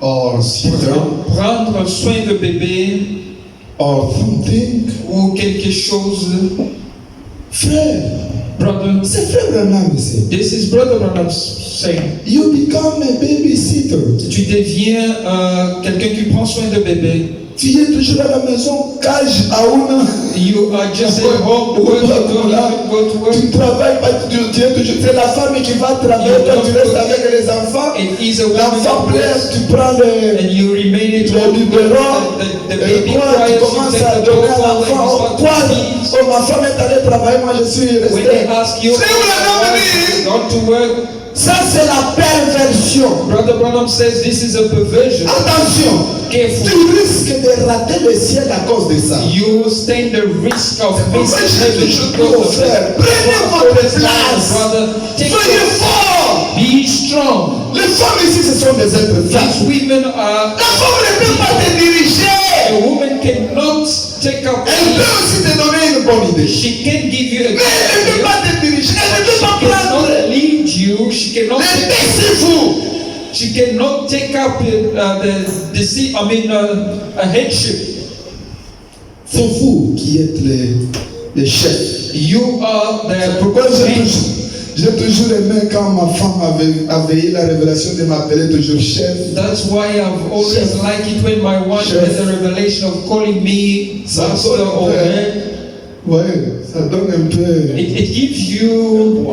or sitter prendre soin de bébé or something. ou quelque chose. Frère, Brother, c'est frère Branham ici. this is Brother Branham saying. You become a babysitter. Tu deviens quelqu'un qui prend soin de bébé. Tu es toujours à la maison, cage à una. You are just at home working, go to work. Tu ne travailles pas, tu es toujours. C'est la femme qui va travailler quand tu restes avec les enfants. It is a L'enfant woman pleure, tu prends le and you remain at home. le biberon. The Et baby quoi, tu cries, you commences take à the donner à bottle and l'enfant. you Oh, start quoi? to feed. Oh, ma femme est allée travailler, moi je suis When they resté. ask you, C'est où la dame? gone to work, Ça, c'est la perversion. Brother Branham says this is a perversion. Attention, Careful. tu risques de rater le ciel à cause de ça. You stand the risk of Pourquoi missing je heaven dis because aux of frères, that. prenez votre place. Brother, take Soyez your forts. be strong. Les femmes ici, ce sont des êtres These forts. women are. La femme ne peut pas te diriger. A woman cannot take up. Elle peut aussi te donner une bonne idée. She can give you a Mais elle ne peut good pas te diriger. Elle ne idea. peut pas She prendre. cannot lead you. She cannot. Laissez-vous. She cannot take up the seat. I mean, a headship. C'est vous qui êtes les chefs. You are the. Pourquoi j'ai toujours aimé quand ma femme avait eu la révélation de m'appeler toujours chef. That's why I've always Chef. liked it when my wife Chef. had the revelation of calling me Ça master donne or un peu- head. Ouais, ça donne un peu It gives you.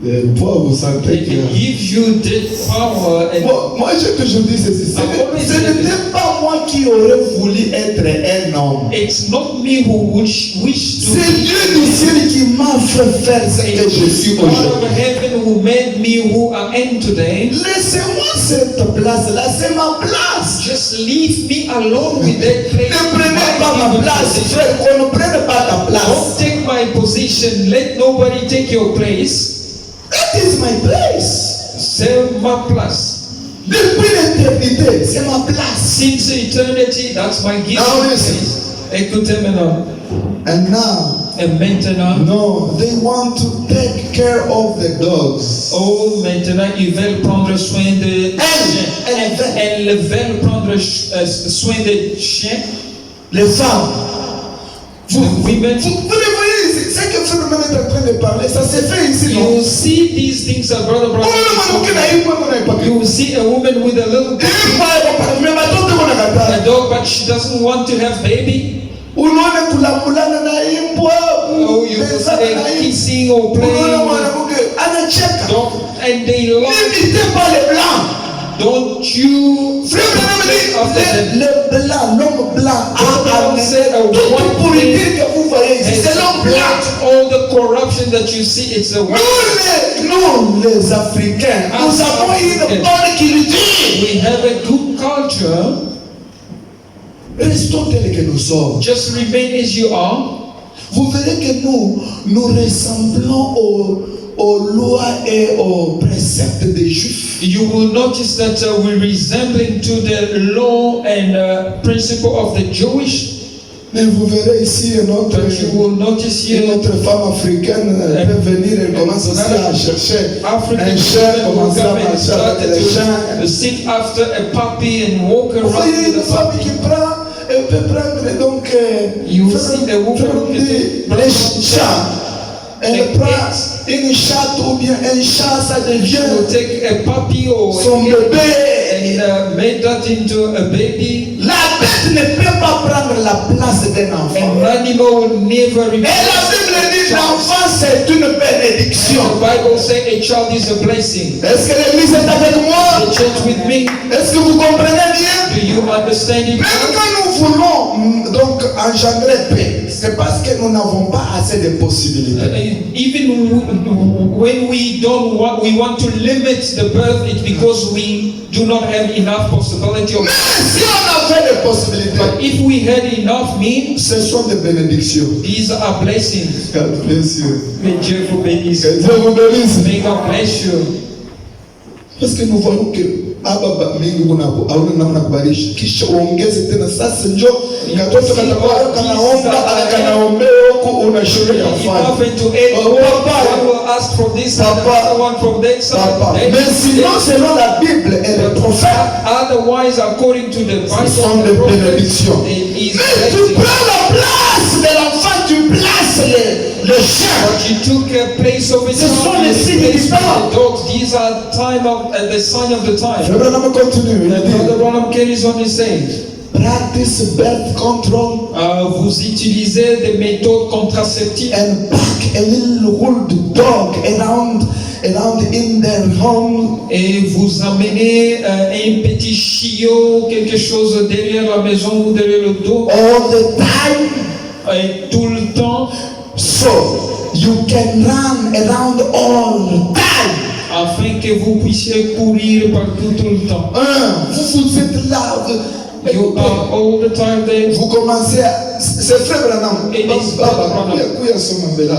de poids, vous sentez It que... gives you that power and Moi, j'ai toujours dit ceci. Ce n'était pas moi qui aurais voulu être un homme. it's not me who wish to C'est Dieu du ciel qui m'a fait faire ce que je suis God aujourd'hui. of heaven who made me who I am today, laissez-moi cette place-là, c'est ma place. just leave me alone with that place. Ne prenez pas ma place, frère, qu'on ne prenne pas ta Don't place. take my position. Let nobody take your place. That is my place. C'est ma place. Depuis l'éternité, c'est ma place. Since eternity, that's my gift. Now listen. Écoutez maintenant. And now, Et maintenant, no, they want to take care of the dogs. oh, maintenant, ils veulent prendre soin de Elles veulent prendre soin des chiens. Les femmes. Vous The women. les voyez ici, c'est que Frère Branham est en train de parler, ça s'est fait ici, non? You see these things that Brother Oh, non, non, Branham. You see a woman with a little a dog, but she doesn't want to have baby. unaona kulamulana na imbwa, Oh, you will see them kissing or unaona playing. mwanamke anacheka. And they love. N'imitez pas les blancs. Don't you Frère Branham dit, after them. le blanc, l'homme blanc Don't say a toute white pourriture que vous voyez ici, and c'est l'homme blanc. all the corruption that you see, it's a white. Nous les Africains, nous avons une bonne culture. We have a good culture. Restons tels que nous sommes. Just remain as you are. Vous verrez que nous ressemblons aux lois et aux préceptes des Juifs. You will notice that we're resembling to the law and principle of the Jewish. Mais vous verrez ici But you will notice here notre femme africaine peut venir et commence aussi à chercher African un chien, women will commencer à come and marcher start avec les chiens. to sit after a puppy and walk Vous around voyez with une a femme puppy. qui prend, elle peut prendre donc You see a woman les chats. Elle prend une chatte ou bien un chat, ça You devient take a puppy or son bébé. and make that into a baby. La bête ne peut pas prendre la place d'un enfant. An animal will never Et la Bible dit l'enfant c'est une bénédiction. The Bible says a child is a blessing. Est-ce que l'église est avec moi? The church with me. Est-ce que vous comprenez bien? Do you understand it? Même quand nous voulons donc engendrer paix, c'est parce que nous n'avons pas assez de possibilités. Even when we don't want, we want to limit the birth, it's because we do not have enough possibility of. Mais si on avait des possibilités, But if we had enough means, ce sont des bénédictions. these are blessings. God bless you. May Dieu vous bénisse. Que Dieu vous bénisse. May God bless you. Parce que nous voyons que hapa mingi hauna namna kubarisha, kisha uongeze tena. Sasa njoo katoto katakuwa kanaomba kanaombea huku unashuhudia kufanya. Enough to aid. Oh, papa. One will ask from this side, Papa. another one from that side. Papa. Mais sinon, selon la Bible et les prophètes, Otherwise, according to the ce Bible, sont and des the prophets, bénédictions. it is Mais tu blessing. prends la place de l'enfant, tu places le chien. But you took a place of it. Ce sont les signes Place du of temps. the dogs. These are time of the sign of the time. Je vais même continuer. Il a dit, Brother Branham carries on his saying, practice birth control vous utilisez des méthodes contraceptives and pack a little wood dog around in their home. et vous amenez un petit chiot, quelque chose derrière la maison ou derrière le dos All the time, et tout le temps so you can run around all the time. afin que vous puissiez courir partout tout le temps. Vous êtes là, You are all the time there. vous commencez à. C'est frère Branham. It is Brother Branham. Kuya soma mbele.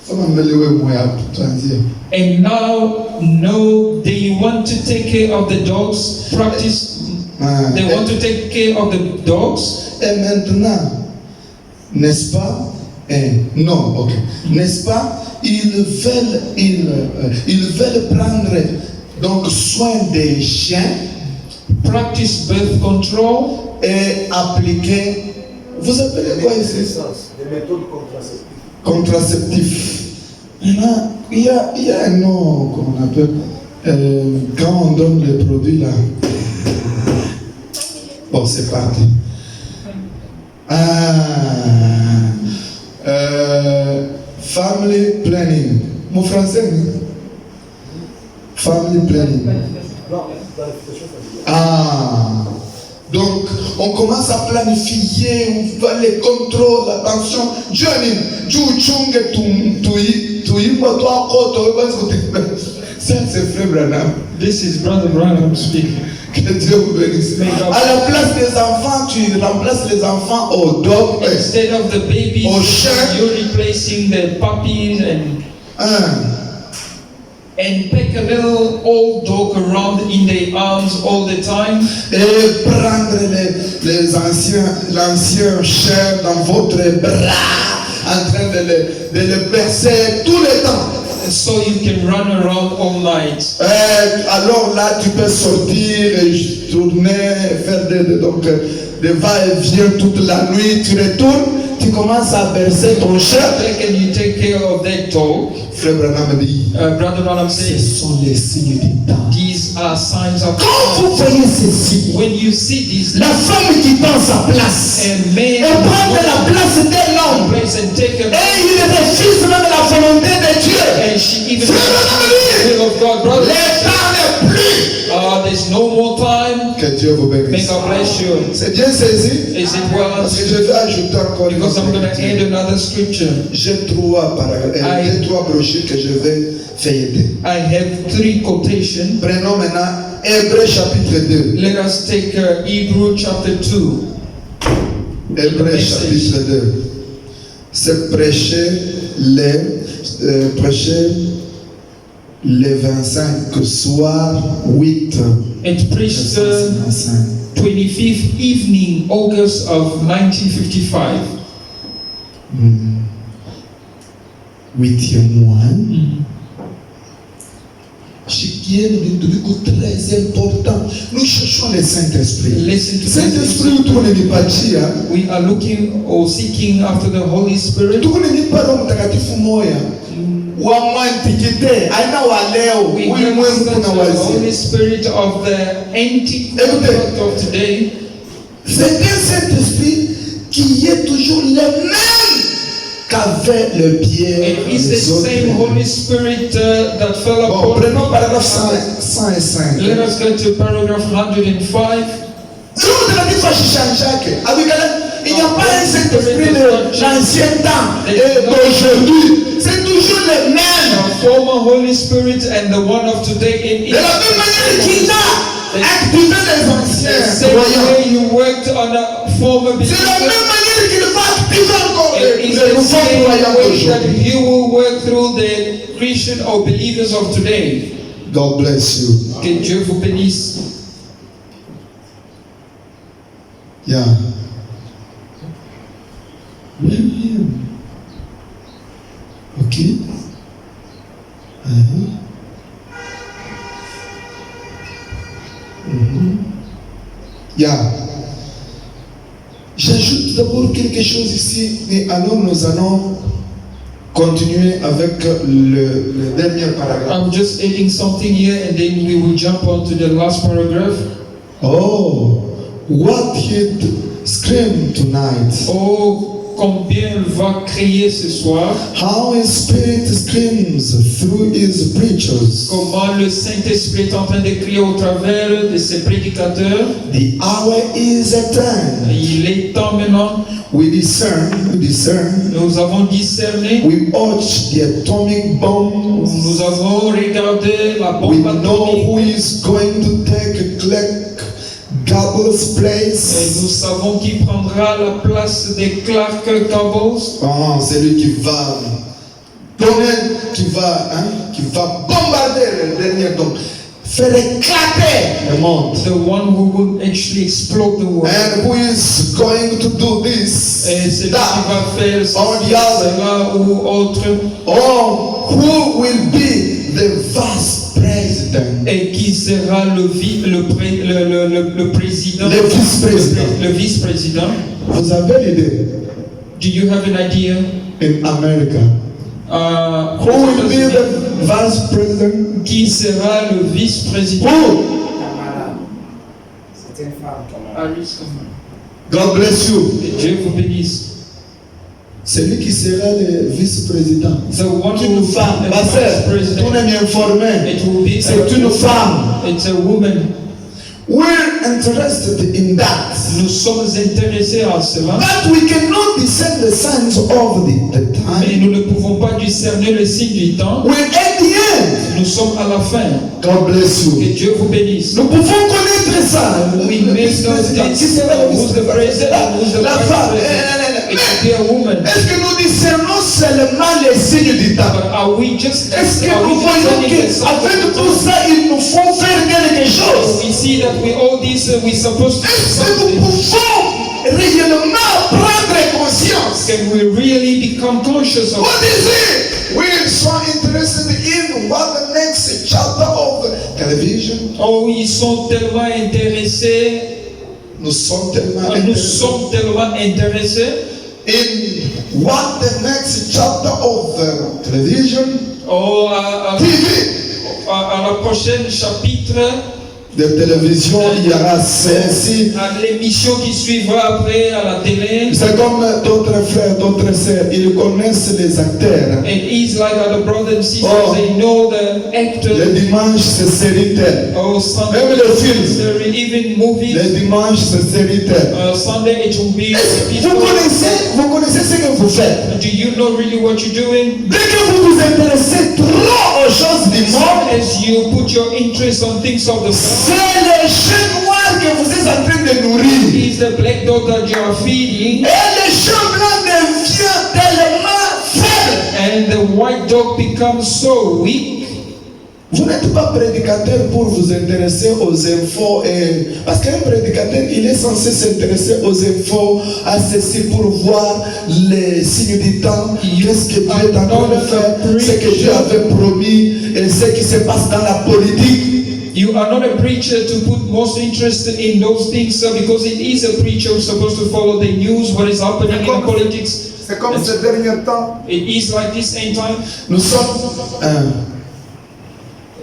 Soma mbele wewe moya tuanzie. And now they want to take care of the dogs. They want to take care of the dogs. Et maintenant, n'est-ce pas? Non, ok. N'est-ce pas? Ils veulent prendre donc soin des chiens. Practice birth control et appliquer. Vous appelez quoi ici? Des méthodes contraceptives. Contraceptif. Il y a un nom qu'on appelle quand on donne les produits là. Bon, c'est parti. Family planning. Mon français, non? Family planning. Non, planification familiale. Donc, on commence à planifier, on va les contrôles, attention. Johnny, ça c'est frère Branham. This is Brother Branham speaking. Que Dieu vous bénisse. À la place des enfants, tu remplaces les enfants aux dogs. Instead of the babies, Au chien. you're replacing the puppies and pick a little old dog around in their arms all the time. Et prendre l'ancien chien dans votre bras, en train de le bercer tout le temps. So you can run around all night. Alors là, tu peux sortir et tourner, faire des va-et-vient toute la nuit. Tu retournes, tu commences à bercer ton chien. Can you take care of that dog? Frère Branham dit, Brother Branham ce says, sont les signes du temps. these are signs of Quand vous voyez ceci, when you see these la femme qui prend sa place, and elle man prend la place d'un homme. place and take a Et il refuse même la volonté de Dieu. and she even Frère Branham the dit, will of God, brother. le temps n'est plus. There's no more time. Que Dieu vous May bénisse. God bless you. C'est bien saisi? Is it well? Parce que je vais ajouter encore une Because I'm going to autre. add another scripture. J'ai trois brochures que je vais feuilleter. I have 3 quotations. Prenons maintenant Hébreux chapitre 2. Let us take Hebrew chapter 2. Hébreux chapitre 2. C'est prêcher les 25 soir 8. And preached the 25th evening, August of 1955. 8e mois. Ce qui est très important. Nous cherchons le Saint-Esprit. Listen to Saint-Esprit, this. tu ne dis pas chia. We are looking or seeking after the Holy Spirit. Tu ne dis pas Roho Mtakatifu moya. Wa mwantikite. Aina wa leo. We Ulimwengu have kuna the wazi. Holy Spirit of the anti-conduct of today. C'est un Saint-Esprit qui est toujours le même qu'avait le pied. It is the same Holy Spirit that fell Bon, upon prenons paragraphe me. 105. Let us go to paragraph 105. L'Homme Mtakatifu achangeake. Il n'y a pas un Saint-Esprit de l'ancien temps et d'aujourd'hui. C'est toujours le même. The former Holy Spirit and the one of today in De la même manière qu'il a activé les the anciens same croyants. way you worked on a former C'est la believer. même manière qu'il va activer encore It is les the nouveaux same croyants way that d'aujourd'hui. you will work through the Christian or believers of today. God bless you. Que Dieu vous bénisse. Yeah. Oui. Ok. Yeah. J'ajoute d'abord quelque chose ici, et alors nous allons continuer avec le dernier paragraphe. I'm just adding something here and then we will jump on to the last paragraph. Oh, what he'd scream tonight. Oh, combien elle va crier ce soir. How his spirit screams through his preachers. Comment le Saint-Esprit est en train de crier au travers de ses prédicateurs. The hour is at hand. Il est temps maintenant. We discern. Nous avons discerné. We watch the atomic bomb. Nous avons regardé la We bombe know atomique. who is going to take Clark Gables' Et place. nous savons qui prendra la place de Clark Gable. Oh, c'est lui qui va donner, qui va bombarder le dernier, donc faire éclater le monde. The one who will actually explode the world. And who is going to do this? Et c'est lui qui That. va faire Or the other. cela ou autre. Or who will be the vice president? Et qui sera le président. Le vice-président. Le vice-président. Vous avez l'idée? Do you have an idea? In America. Who will be the vice president? Qui sera le vice-président? Who? C'est une femme. Harris Kamala. God bless you. Que Dieu vous bénisse. Celui qui sera le vice-président. The one C'est who une will be femme. the Pasteur, vice-president. tu n'es informé. It will be C'est une femme. It's a woman. We're interested in that. Nous sommes intéressés à cela. But we cannot discern the signs of the Mais time. nous ne pouvons pas discerner le signe du temps. We're at the end. Nous sommes à la fin. God bless you. Que Dieu vous bénisse. Nous pouvons connaître ça. We may know this. Who's the president? Who's the La vice femme. president? It could be a woman. Est-ce que nous discernons seulement les signes du temps? But are we just Est-ce que are we nous voyons discerning the signs of qu'avec the tout time? ça, il nous faut faire quelque chose? We see that we all this we're supposed to do Est-ce que nous something. pouvons réellement prendre conscience? Can we really become conscious of What is it? We're so interested in what the next chapter of television. Oh, ils sont tellement intéressés. Nous sommes tellement Nous intéressés sommes tellement intéressés in what the next chapter of television, oh, TV. à la prochaine chapitre, De télévision, il y aura ceci. à l'émission qui suivra après à la télé. C'est comme d'autres frères, d'autres sœurs, ils connaissent les acteurs. It is like other brothers and sisters, Oh. they know the actors. Le dimanche, c'est série tel. Oh, Sunday, Même le film. even movies. Le dimanche, c'est série tel. Sunday it will be. Vous connaissez ce que vous faites. Do you know really what you're doing? Dès que vous vous intéressez trop aux choses du monde, As you put your interest on things of the world, c'est le chien noir que vous êtes en train de nourrir. is the black dog that you are feeding, Et le chien blanc devient tellement faible. and the white dog becomes so weak. Vous n'êtes pas prédicateur pour vous intéresser aux infos. Parce qu'un prédicateur, il est censé s'intéresser aux infos, à ceci pour voir les signes du temps, qu'est-ce que Dieu est en train de faire, ce que Dieu avait promis et ce qui se passe dans la politique. You are not a preacher to put most interest in those things because it is a preacher who's supposed to follow the news, what is happening in politics. C'est comme ces derniers temps. It is like this end time. Nous sommes.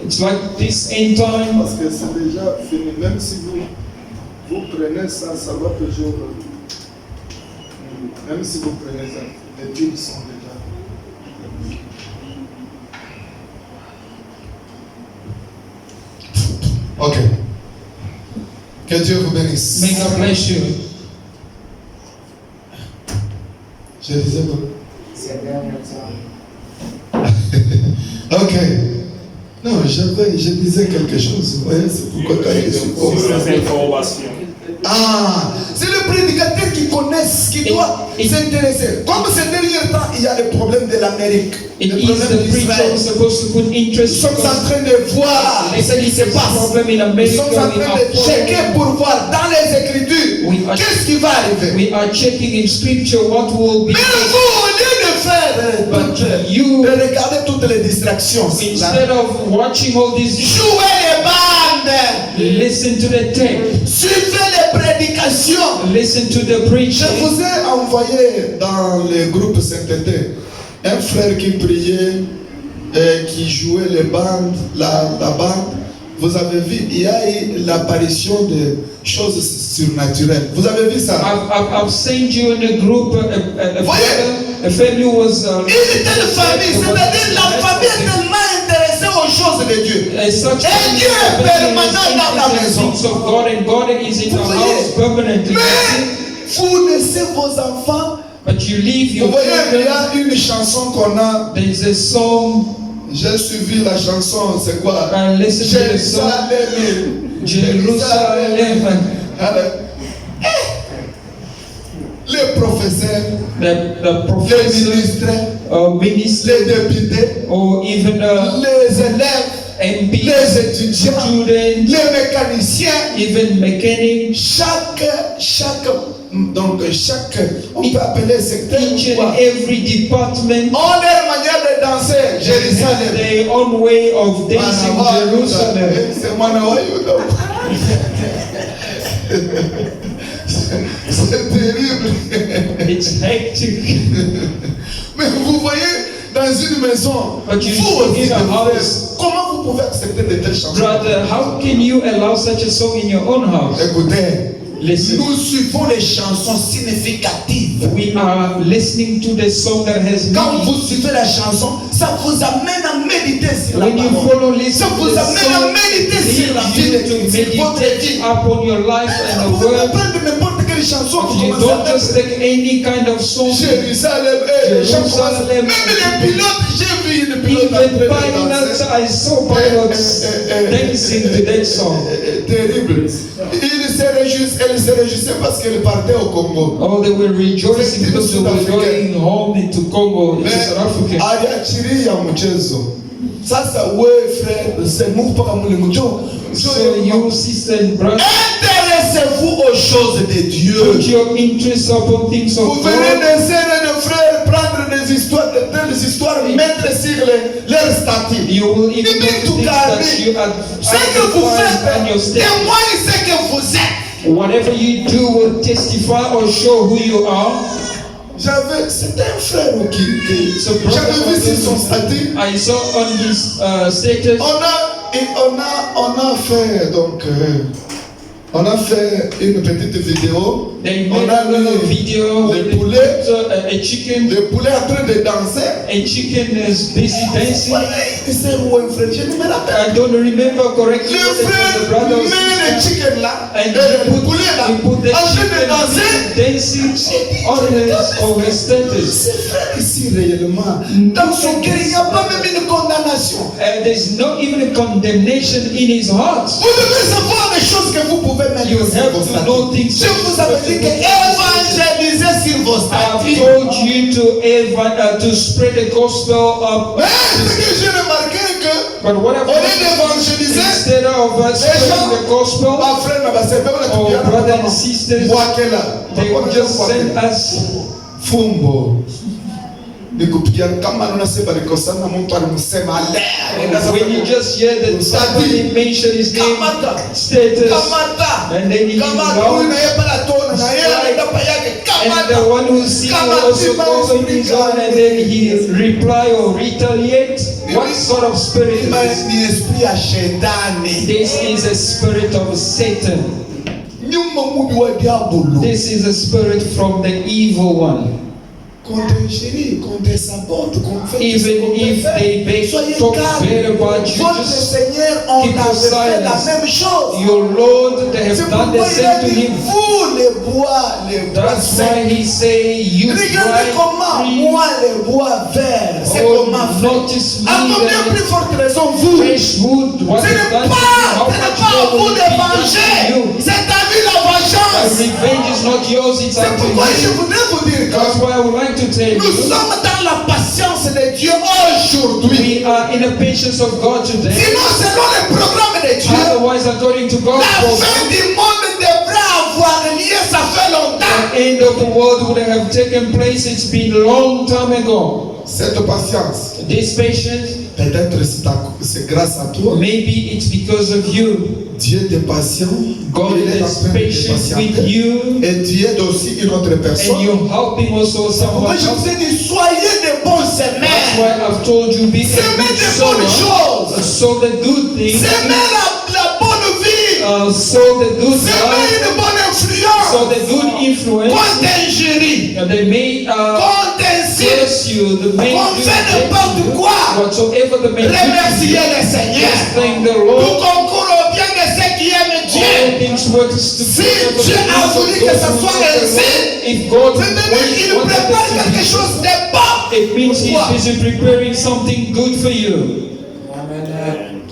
It's like this end time. Parce que c'est déjà fini. Même si vous prenez ça, ça va toujours. Même si vous prenez ça, les deals sont déjà. Ok. Que Dieu vous bénisse. May God bless you. Je disais quoi? Ces derniers temps. Ok. Non, je disais quelque chose. Vous voyez, c'est pourquoi quand je suis comme ça. Ah, c'est le prédicateur qui connaît, qui doit s'intéresser. Comme ces derniers temps, il y a le problème de l'Amérique. It Le is problème the preacher d'Israël. who's supposed to put Nous interest. sommes en train de voir ce qui se passe. Problem in Nous America. sommes en train de checker pour voir dans les Écritures We are- qu'est-ce qui va arriver. We are checking in scripture what will be. Mais vous, au lieu de faire de regarder toutes les distractions, Instead of watching all these, jouez les bandes, listen to the tape, suivez les prédications. listen to the Je preacher. vous ai envoyé dans le groupe Saint-Tété un frère qui priait et qui jouait les bandes, la bande. Vous avez vu, il y a eu l'apparition de choses surnaturelles. Vous avez vu ça? I've sent you in a group, a family was. Une telle famille, c'est-à-dire la famille est tellement intéressée aux choses de Dieu. Such Et Dieu est permanent dans la maison. things of God, and God is in the Vous house voyez? permanently. Mais vous laissez vos enfants. But you leave Vous your voyez, il y children. a une chanson qu'on a. There's a song. J'ai suivi la chanson, c'est quoi? And listen to the song. Jerusalem. Les professeurs, The les professors, ministres, ministers, les députés, or even les élèves, MPs, les étudiants, students, les mécaniciens, even mechanics, on peut appeler secteur each quoi? and every department On a leur manière de danser, Jérusalem. their own way of dancing Jerusalem. C'est Manawayuda. C'est terrible. It's hectic. Mais vous voyez, dans une maison, But you vous aussi, in a de house. frères, comment vous pouvez accepter de telles chansons? Brother, how can you allow such a song in your own house? Écoutez, Listen. nous suivons les chansons significatives. We are listening to the song that has Quand meaning. vous suivez la chanson, ça vous amène à méditer sur la When you parole. follow, Ça listen to vous the amène à song, méditer sur la vie lead you de to Christ, sur votre meditate vie. upon your life and Vous the pouvez word. prendre n'importe quelle chanson, vous You commencez don't à just take any kind of song. Jérusalem, les gens commencent. Même les pilotes, j'ai vu une pilote Even en train de pilots, danser. I saw pilots dancing to that song. Terrible. Elle se réjouissait parce qu'elle partait au Congo. Oh, they were rejoicing because they were going home into Congo, into Mais South Africa. aliachilia mchezo. Sasa wewe frère, c'est nous pas comme le mchezo. So you, sister and brother, Intéressez-vous aux choses de Dieu. put your interest upon things of Vous venez God. des sœurs et des frères prendre des histoires, des histoires, mettre sur leurs statuts. You will even know things that you Ce que vous advertise on your faites, statement. témoigne ce que vous êtes. Whatever you do will testify or show who you are. C'était un frère So j'avais vu sur son statut. I saw on his status. On a fait donc on a fait une petite vidéo. They On made a a little mis video le with poulet, a chicken. le poulet en train de danser. A chicken is busy dancing. C'est où un frère, je ne me rappelle. I don't remember correctly. Le whether it was frère the brother or met le sister. chicken là, And le poulet là, he put the en train de danser. chicken dancing on his status. Ce frère ici réellement, dans son cœur, il n'y a pas même une condamnation. There's not even a condemnation in his heart. Vous devez savoir les choses que vous pouvez mettre You sur have vos to know statuts. things. Je vous avais dit que évangéliser sur vos I've statuts. told you to spread the gospel up. Mais ce que j'ai remarqué que But what I've au lieu d'évangéliser, instead of spreading the gospel, ma frère n'a pas fait or brothers and sisters, they would just send us fumbo. Nikupigia kama unasema nikosana mtu alimsema when you just hear that somebody mention his name, status, and then he is loud, and the one who sees also goes on his own, and then he reply or retaliate. What sort of spirit is this? This is a spirit of Satan. This is a spirit from the evil one. Even if they talk bad about you, just keep your silence. Your Lord, they have done the same to him. That's why he say, you dry notice me that fresh wood, what you've done to me, how much more will it be done to you? Revenge is not yours, it's up to you. That's why I would like to tell Nous you, sommes dans la patience de Dieu aujourd'hui. we are in the patience of God today. Sinon, selon le programme de Dieu, Otherwise, according to God's la program, fin du monde devrait avoir lieu, ça fait longtemps. the end of the world would have taken place. It's been a long time ago. Cette patience, This patience, peut-être c'est grâce à toi. maybe it's because of you. Dieu est patient. God Il est en is train de patient with patienter. you, Et Dieu aide aussi une autre and personne. you're helping also someone Moi, je else. vous ai dit, soyez de bons That's semeurs. why I've told you, be a Semez good de bonnes sower. choses. Sow the good things. Semez la bonne vie. Sow the good Semez life. une bonne Sow influence. the good influence. Quand t'injuries, And they may quand t'insultes, curse you, they may qu'on do fait against n'importe you. quoi. Whatsoever they may do, remerciez le Seigneur. just thank the Nous Lord. concourons au bien de ceux qui aiment All Dieu. things work Si together for Dieu the a voulu que good ça of soit those who love the ainsi, Lord. If God c'est-à-dire qu'il wanted prépare us to quelque be, chose de bon. it means Pourquoi? He's busy preparing something good for you.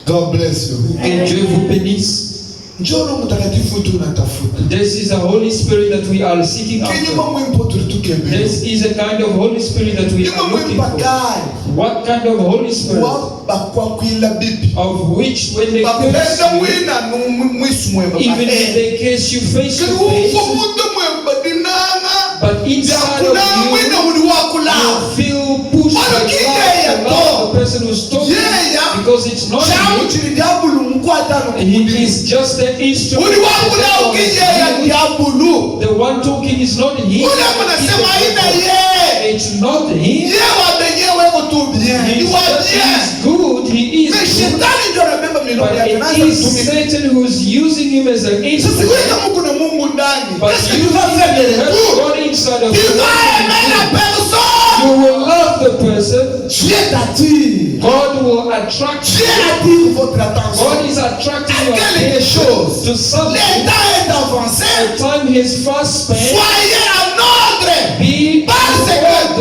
God bless you. Que Dieu vous bénisse. Njoo Roho Mtakatifu tunatafuta. This is a Holy Spirit that we are seeking Kinyume after. mwimpo tulitukebe. This is a kind of Holy Spirit that we Kinyume are looking mwimpa for. kai. What kind of Holy Spirit? Bakwa kwila bibi. Of which, when they curse Bakupenda you, mwina mwisu mweba. even if they curse you face to Kirufu face, mundu mweba dinanga. but inside of Yakuna mwina you, uli wakula. you feel pushed Wala by kideya love to. the person who's talking, Yeah. because it's not Chamu you. chiri diabulu mkwata He nukumudi. is just an instrument. Uli wakula ukijeya diabulu. The one talking is not him. Ule mnasema ina ye. It's not him. Ye wabenyewe utu bien. Ni He's wabien. good. He is Mais good. shetani ndio anabeba milomo But yake. it Anaanza is kutumika. Satan who is using him as an Sasa wewe instrument. kama kuna Mungu ndani. But Est-ce que you tu vas faire des have retours? God inside of Tu vas aimer la you. personne. You will love other person, Dieu t'attire. God will attract Dieu you. attire votre attention God is attracting à your quelque attention chose. to something. L'état est avancé. The time is fast spent. Soyez en ordre. Be Parce que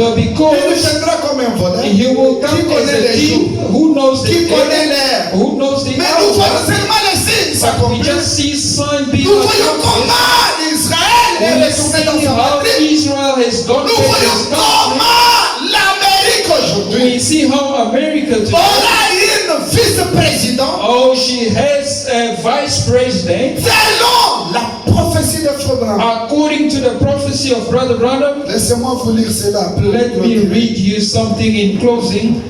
order, il because viendra comme un voleur. he will Qui come as connaît a les thief jours? who knows the Qui connaît day, l'heure? who knows the Mais nous voyons hour. seulement les signes But we s'accomplir. just see signs being Nous voyons accomplished. comment Israël est We retourné see dans sa how patrie. Israel has gone Nous back to voyons his country. comment l'Amérique We aujourd'hui see how America today, aura une vice-présidente oh, she has a vice president. selon la prophétie de Frère Branham. According to the prophecy of Brother Branham, Laissez-moi vous lire cela. let me read you something in closing.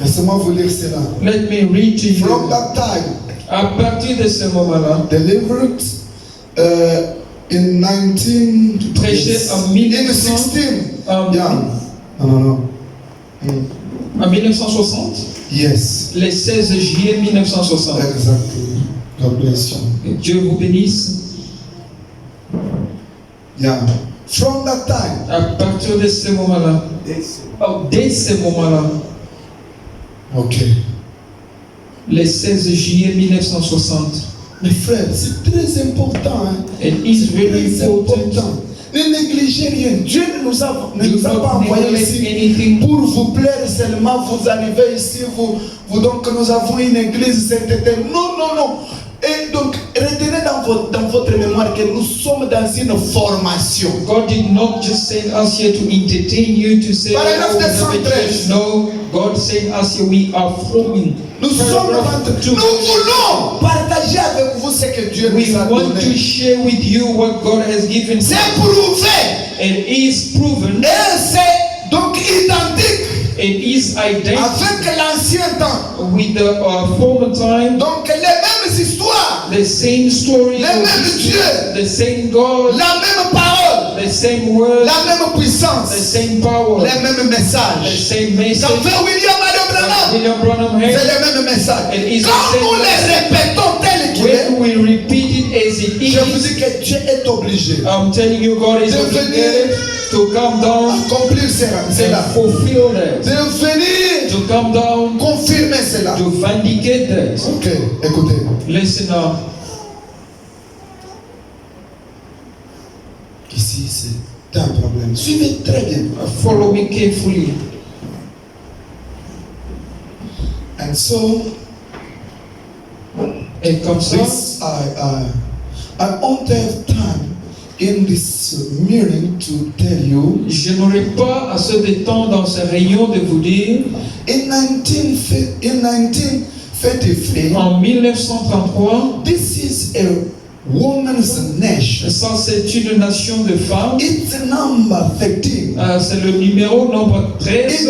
Laissez-moi vous lire cela. Let me read to From you. that time, À partir de ce moment-là, delivered in 19... prêché en In 1900, 16. en, Yeah. No. en 1960, Yes. le 16 juillet 1960. Exactly. God bless you. Que Dieu vous bénisse. Yeah. From that time, À partir de ce moment-là, oh, dès ce moment-là, okay. le 16 juillet 1960, Mes frères, c'est très important. Hein? it is C'est very très important. important. Ne négligez rien. Dieu ne nous a Do pas not envoyés neglect ici anything. pour vous plaire seulement. Vous arrivez ici, donc nous avons une église Saint-Étienne. Non. Et donc, retenez dans votre mémoire que nous sommes dans une formation. God did not just send us here to entertain you, to say, Paragraphe oh, we have a 213. church. No, God sent us here, we are forming. Nous sommes Paragraph nous 2. voulons partager avec vous ce que Dieu We nous a want to donné. share with you what God has given. C'est prouvé. It is proven. Et c'est donc identique It is identical avec l'ancien temps. with the former time. Donc les mêmes histoires, The same story, Le of même history, Dieu. the same God, la même parole, the same word, la même the puissance, same power, les mêmes the messages. same Ça message. fait William Adam Branham. William Branham C'est had. le même message. It is the Quand same nous les répétons tel qu'il est, When we repeat it as it je vous is, dis que Dieu est obligé I'm telling you, God is De obligated to come down d'accomplir cela, and fulfill that. de venir To come down confirmer cela. to vindicate that. Ok, écoutez. Listen now. Ici, c'est un problème. Suivez très bien. Follow me carefully. And so, Et comme ça, this, I won't have time in this meeting to tell you. je n'aurai pas assez de temps dans ce rayon de vous dire, In 1933, en 1933, this is a woman's nation. ça c'est une nation de femmes. It's number 13. C'est le numéro nombre 13.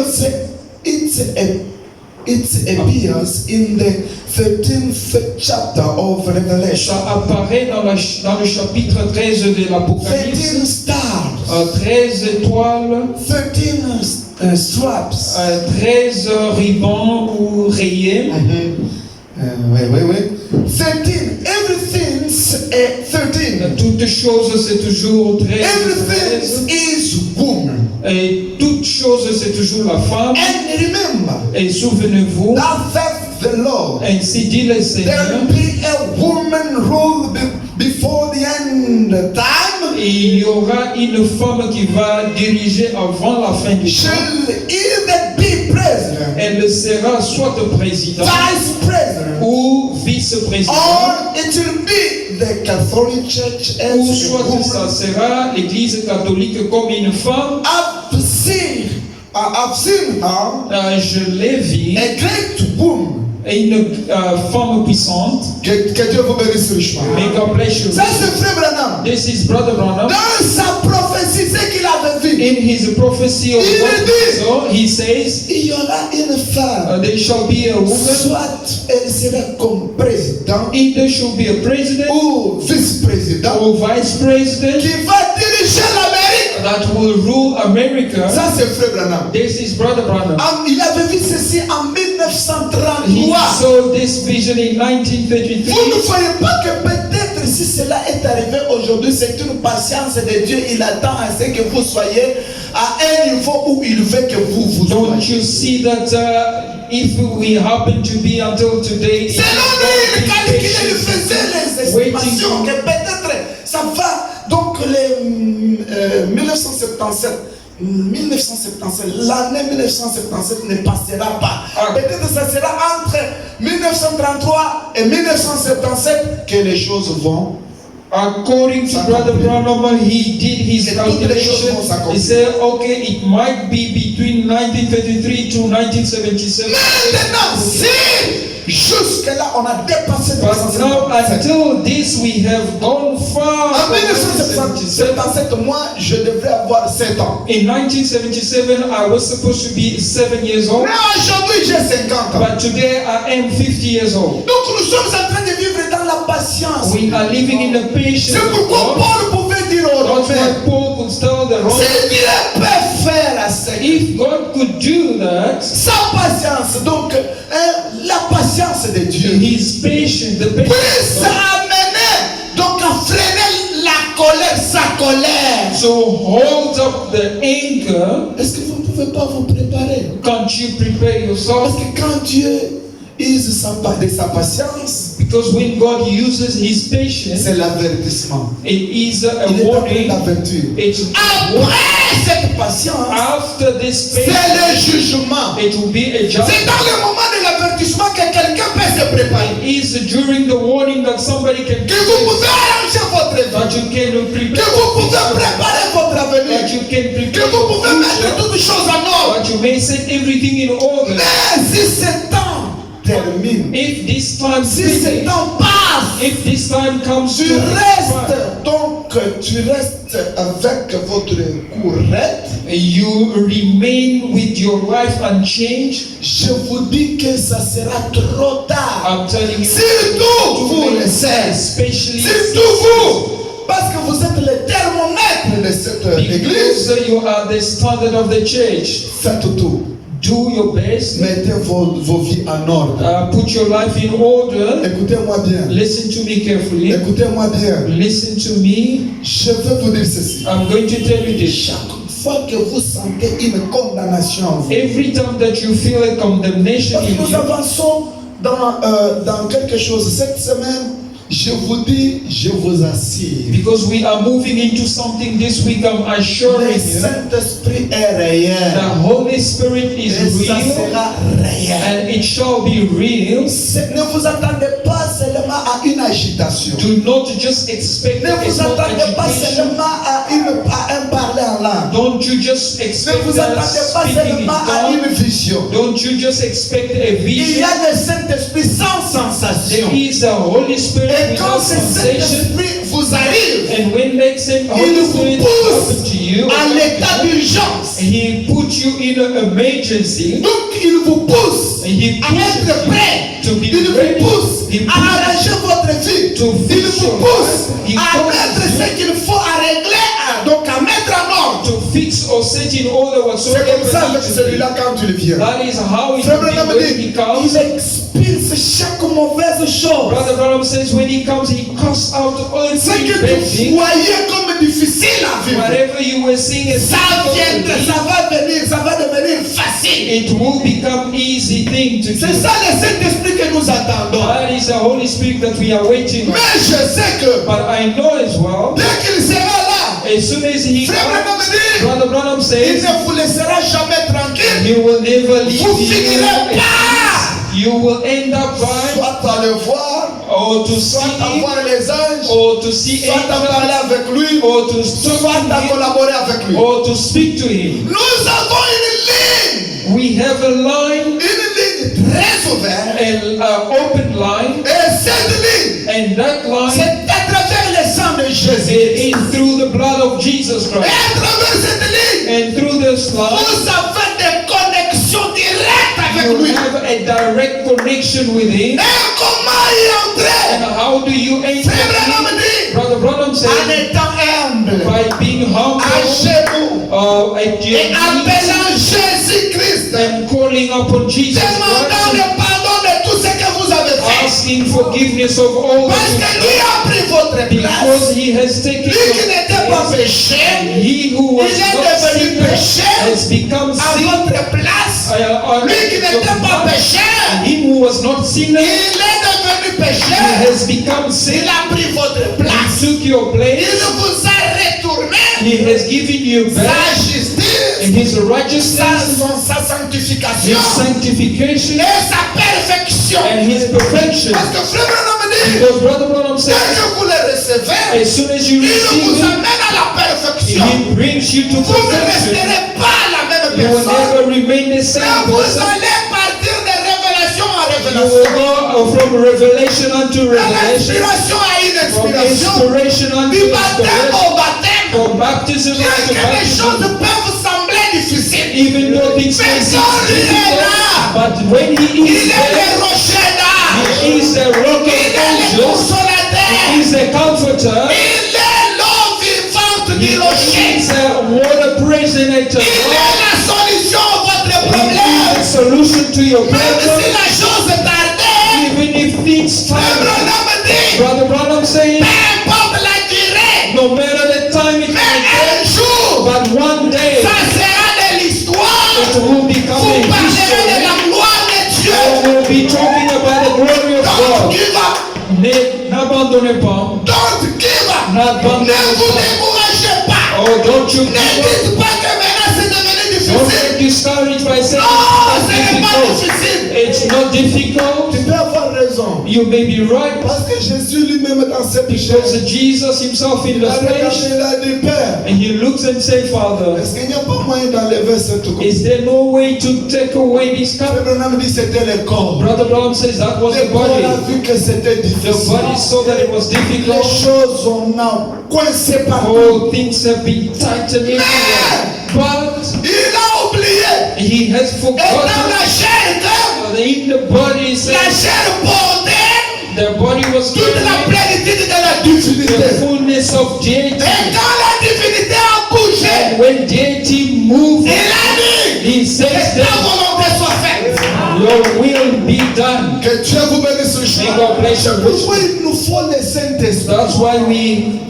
It appears in the 13th chapter of Revelation. Ça apparaît dans le chapitre 13 de 13 l'Apocalypse. stars, 13 étoiles, 13 straps. 13 rubans ou rayés. Oui. 13. Everything's a 13. Toute chose c'est toujours 13. Everything is woman. Et toute chose c'est toujours la femme. And remember, Et souvenez-vous, that saith the Lord, ainsi dit le there Seigneur, will be a woman rule before the end time. et il y aura une femme qui va diriger avant la fin du temps. She'll either be president, Elle sera soit président vice president, ou vice-président, or it will be the Catholic Church as ou a soit ça woman. sera l'Église catholique comme une femme. I've seen her, Je l'ai vue, a great woman. une femme puissante. Que Dieu vous bénisse richement. May God bless you. Ça c'est Frère Branham. This is Brother Branham. Dans sa prophétie, ce qu'il avait vu, In his prophecy of Il what dit, so he says, il y aura une femme. there shall be a woman, Soit elle sera comme président either shall be a president ou vice-président or vice president qui va diriger l'Amérique. that will rule America. Ça c'est Frère Branham. This is Brother Branham. Il avait vu ceci en He 1933. saw this vision in Vous ne 1933. voyez pas que peut-être si cela est arrivé aujourd'hui, c'est une patience de Dieu. Il attend à ce que vous soyez à un niveau où il veut que vous Don't soyez. you see that if we happen to be until today, C'est là il calculait, il faisait les estimations que peut-être ça va. Donc les 1977, l'année 1977 ne passera pas. Peut-être que ça sera entre 1933 et 1977 que les choses vont. according to Brother Branham, he did his calculation. He said, okay, it might be between 1933 to 1977. Maintenant, si jusque-là on a dépassé But now, until this, we have gone far. En from 1977, moi, je devrais avoir 7 ans. In 1977, I was supposed to be 7 years old. Mais aujourd'hui, j'ai 50 ans. But today, I am 50 years old. Donc, nous sommes en train de vivre dans la patience. We are living in the patience C'est of pourquoi God. Paul pouvait dire au That's Romains, why Paul could tell the Romans, si Dieu peut faire à ce if God could do that, sans patience, donc la patience de Dieu, His patience, the puisse patience amener, donc à freiner la colère, sa colère. so hold up the anger. Est-ce que vous ne pouvez pas vous préparer? Can't you prepare Parce yourself? que quand Dieu use de sa patience, Because when God uses His patience, c'est l'avertissement. it is a Il est en train warning. d'avertir. It's a warning. Après cette patience, After this c'est patience, le jugement. it will be a C'est judgment. dans le moment de l'avertissement que quelqu'un peut se préparer. It is during the warning that somebody can Que vous pouvez arranger votre vie. that you can Que prepare vous pouvez préparer votre that avenir. you can Que prepare vous your pouvez mettre future, toutes choses en ordre. that you may set everything in order. Mais si ce temps termine, If this time si ce finishes, temps passe, if this time comes tu to restes, donc tu restes avec votre courette. you remain with your life unchanged, Je vous dis que ça sera trop tard. I'm telling you, Surtout vous les sœurs. especially Surtout vous. Parce que vous êtes le thermomètre de cette église. because you are the standard of the church. Faites tout. Do your best. Mettez vos vies en ordre. Put your life in order. Écoutez-moi bien. Listen to me carefully. Écoutez-moi bien. Listen to me. Je vais vous dire ceci. I'm going to tell you this. Chaque fois que vous sentez une condamnation en vous, Every time that you feel a condemnation parce que in nous you, avançons dans quelque chose cette semaine, je vous dis, je vous assure, because we are moving into something this week, I'm le assuring you, Saint-Esprit est the réel. Holy Spirit is Et ça real, sera réel. and it shall be real. Ne vous attendez pas seulement à une agitation. Do not just expect Ne a vous small attendez pas agitation. seulement à un parler en langue. Don't you just Ne expect vous attendez pas speaking in seulement à tongues. une vision. Don't you just expect a Il y vision. a le Saint-Esprit sans sensation. There is a Holy Spirit Et quand without ce sensation. Saint-Esprit vous arrive, And when that same il Holy vous Spirit pousse happens to you, à l'état d'urgence. He puts you in an emergency. Donc il vous pousse And He à être pushes prêt. you to be Il vous ready. pousse He à pushes arranger votre vie. to Il fix vous your pousse life. He à mettre causes ce qu'il faut à régler, donc à mettre en ordre. to fix or set in order C'est comme ça avec whatsoever. celui-là quand il vient. That is how it Frère will be Branham when dit, He comes. il expulse chaque mauvaise chose. Brother Branham says when He comes, He casts out all Ce que bad tu things. voyais comme difficile à vivre, Whatever you were seeing as ça viendra, difficult, ça va venir, ça va devenir facile. it will become easy thing to C'est do. ça le Saint-Esprit que nous attendons. That is the Holy Spirit that we are waiting on. Mais je sais que But I know as well, dès qu'il sera là, as soon as He Frère comes, Branham dit, Brother Branham il says, ne vous laissera jamais tranquille. He will never leave Vous you. finirez par You will end up by soit à le voir, or to soit see à Him, voir les anges, or to see soit à parler angels, avec lui, or to soit talk to à Him, collaborer avec lui. or to speak to Him. Nous avons une We have a line, ligne très ouverte. an open line, Et cette ligne, and that line, c'est à travers le sang de Jésus. it is through the blood of Jesus Et Christ. à travers cette ligne, And through this line, vous avez des connexions directes avec you lui. have a direct connection with Him. Et comment y entrer? And how do you enter Frère Branham Him? dit, Brother Branham en said, étant humble, by being humble, à genoux, at et your knees, appelant Jésus-Christ, and calling upon Jesus demandant Christ, le pardon de tout ce que vous avez fait. asking asking forgiveness of all Parce that que lui a pris votre you've done. place. Because he has taken Lui qui n'était pas your place. péché, He who was il est not devenu sinner péché has become à sin. votre place. Lui qui n'était pas pécheur, Him who was not sinner, il est devenu he pécheur. has become Il sin. a pris votre He place. took your Il place. vous a retourné He has given you sa back justice, in his righteousness, sa sanctification his sanctification, et sa perfection. and his perfection. Parce que frère Branham dit, Because Brother Branham dès said, que vous le recevez, as soon as you il receive vous him, amène à la perfection. he brings you to Vous ne perfection. resterez pas la même You will personne. never remain the Mais same vous person. allez partir de révélation en You révélation. will go from revelation unto De revelation, l'inspiration à une from inspiration. inspiration unto Du baptême inspiration, au baptême. from baptism Bien unto que les choses baptism. peuvent sembler difficiles. Even though things may Mais seem quand lui est difficult, là, but when he il is est le there, rocher d'âge. he is the rock Il est of le ages, consolateur. he is the comforter, Il est l'eau vivante he du rocher. is a water preservator, Il est la solution à votre he problème. is the solution to your Même si problem. la chose tardait, Even if things Frère time, Branham dit, Brother Branham saying, peu importe la durée, no matter the time it mais may un take, jour, but one day ça sera de l'histoire. it will become Vous a parlerez de history. la gloire de Dieu. I will be talking about the glory of Don't God. give up. N'abandonnez pas. Don't give up. N'abandonnez Ne vous pas. découragez pas. Oh, don't you Ne give up. dites pas que maintenant c'est devenu Don't difficile. get discouraged by saying Non, ce it's n'est not pas difficult. difficile. It's not difficult. Tu peux avoir raison. You may be right. Parce que Jésus lui-même dans cette Because chair, Jesus himself in il the a flesh, regardé, il a dit, Père, and he looks and says, Father, est-ce qu'il n'y a pas moyen d'enlever cette coupe? is there no way to take away this cup? Abraham dit c'était le corps. Brother Branham says that was Le the corps body. a vu que c'était The difficile. body saw that it was Les difficult. choses on a coincé partout. All things have been tightened everywhere. But Il a oublié. he has Et dans forgotten la chair, that in the body, la says, chair portait the body was toute la carrying plénitude de la the divinité. fullness of deity. Et quand la divinité a bougé, And when deity moved, il a dit he que says ta that volonté soit faite. your will be done. Que Dieu vous bénisse ce May jour. God bless you. Pourquoi il nous faut le Saint-Esprit? That's why we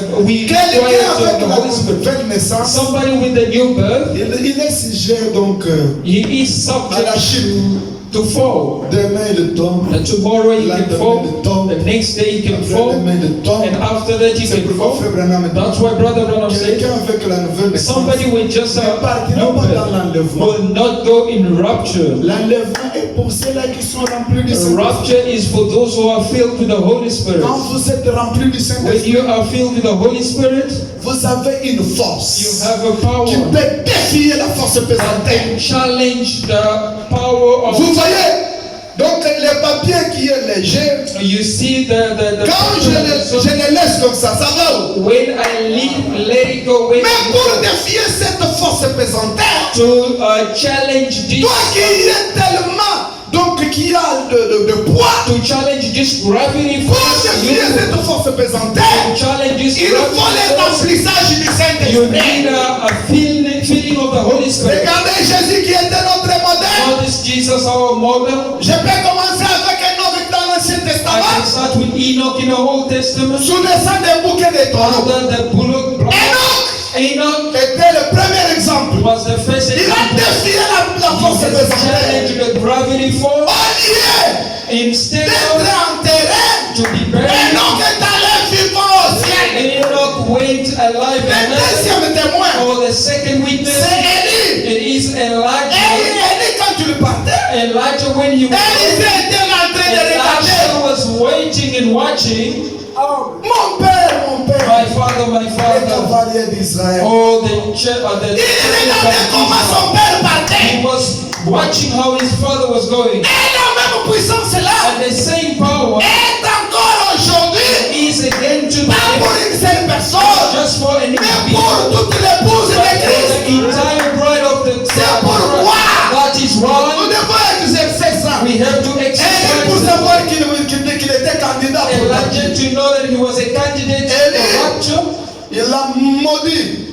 Quelqu'un require avec the la Holy Spirit. nouvelle naissance, Somebody with the new birth, il est sujet donc he is à la subject chute. to fall. Demain il tombe. And tomorrow he can fall. The next day he can fall. Demain il tombe. And after that he C'est can pourquoi fall. Frère Branham dit, That's why Brother Branham said, quelqu'un avec la nouvelle naissance somebody with just ne a partira new pas dans birth l'enlèvement. will not go in rapture. L'enlèvement est pour ceux-là qui sont remplis du Saint-Esprit. Rapture is for those who are filled with the Holy Spirit. Quand vous êtes remplis du When Saint-Esprit, you are filled with the Holy Spirit, vous avez une you force have a power qui peut défier la force that pesante. can challenge the power Vous of. voyez, donc le papier qui est léger, You see the quand je le laisse comme ça va où? when I let it go, when Mais pour défier cette force pesante, to challenge this, toi qui es tellement, donc qui a de poids, to challenge this gravity pour force, défier cette force pesante, to challenge this il faut gravity le force, remplissage du you Saint-Esprit. need a feeling of the Holy Spirit. Regardez Jésus qui était notre modèle. God is Jesus our model. Je peux commencer avec un homme dans l'Ancien I can Testament. start with Enoch in the Old Testament. Sous le sang des bouquets de taureaux. Under the bullock blood. Enoch Était le premier exemple. was the first Il a example. défié la force He pesante. challenged the gravity force. Au lieu Instead d'être of enterré, to be buried, Enoch est allé vivant au ciel. Enoch went alive Le and lived. deuxième témoin, Or the second witness, c'est Élie. it is Et Elijah. Élie, quand tu le partais, Elijah, when he Élie était en train de regarder. Elijah was waiting and watching. Mon père, My father, les cavaliers d'Israël. oh, the Il regardait comment son père partait. he was watching how his father was going. Et la même puissance-là And the same power est encore aujourd'hui, is again pas pour today, une seule personne, just for an mais individual. pour toute l'épouse de But for Christ. the entire bride of the C'est pourquoi that is nous why devons exercer ça. we have to Et pour exercise savoir qu'il était candidat pour la Elijah to know that he was a candidate for rapture. il a maudit.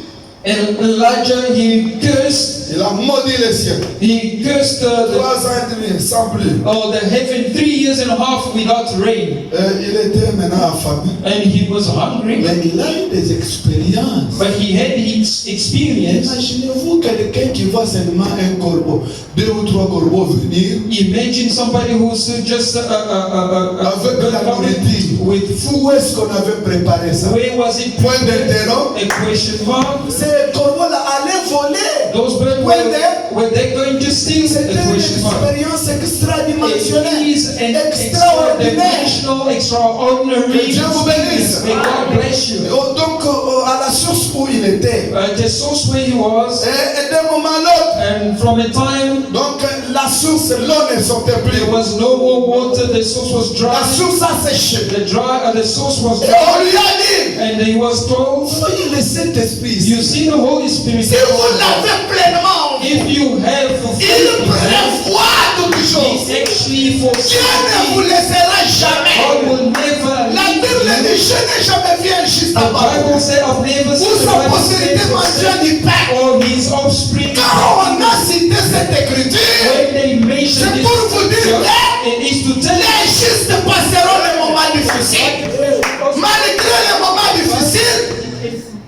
And Elijah, he cursed Il a maudit les cieux. He cursed 3 ans et demi, sans pluie. the heaven 3 years and a half without rain. Il était maintenant affamé. And he was hungry. Mais il a eu des expériences. But he had his experience. Imaginez-vous quelqu'un qui voit seulement un corbeau, 2 ou 3 corbeaux venir. Imagine somebody who's just Avec de la nourriture. with food. Où est-ce qu'on avait préparé ça? Where was it? Point d'interrogation. A question mark. Ces corbeaux-là allaient voler. Those birds were they going to steal? C'était A une question mark. expérience extradimensionnelle, It is an extraordinaire. extraordinary Que Dieu vous bénisse. experience. May God bless you. Donc, à la source où il était, The source where he was, et d'un moment à l'autre, and from a time donc la source, l'eau ne sortait plus. there was no more water, the source was La dry. source a séché. The source was Et dry, on lui a dit, and he was told, soyez le Saint-Esprit "You ici. see the Holy Spirit. Si vous l'avez pleinement, If you have il fulfilled prévoit toutes choses. He actually Dieu ne vous foresees. laissera jamais. God will never La leave Bible dit, you. je n'ai jamais vu un juste The à bas. Bible said, "I've never Vous seen sa the postérité manger du pain. or his offspring." Quand on a cité cette écriture, When they mention c'est this pour vous dire scripture, que it is to tell les justes passeront les moments difficiles. Malgré les moments difficiles,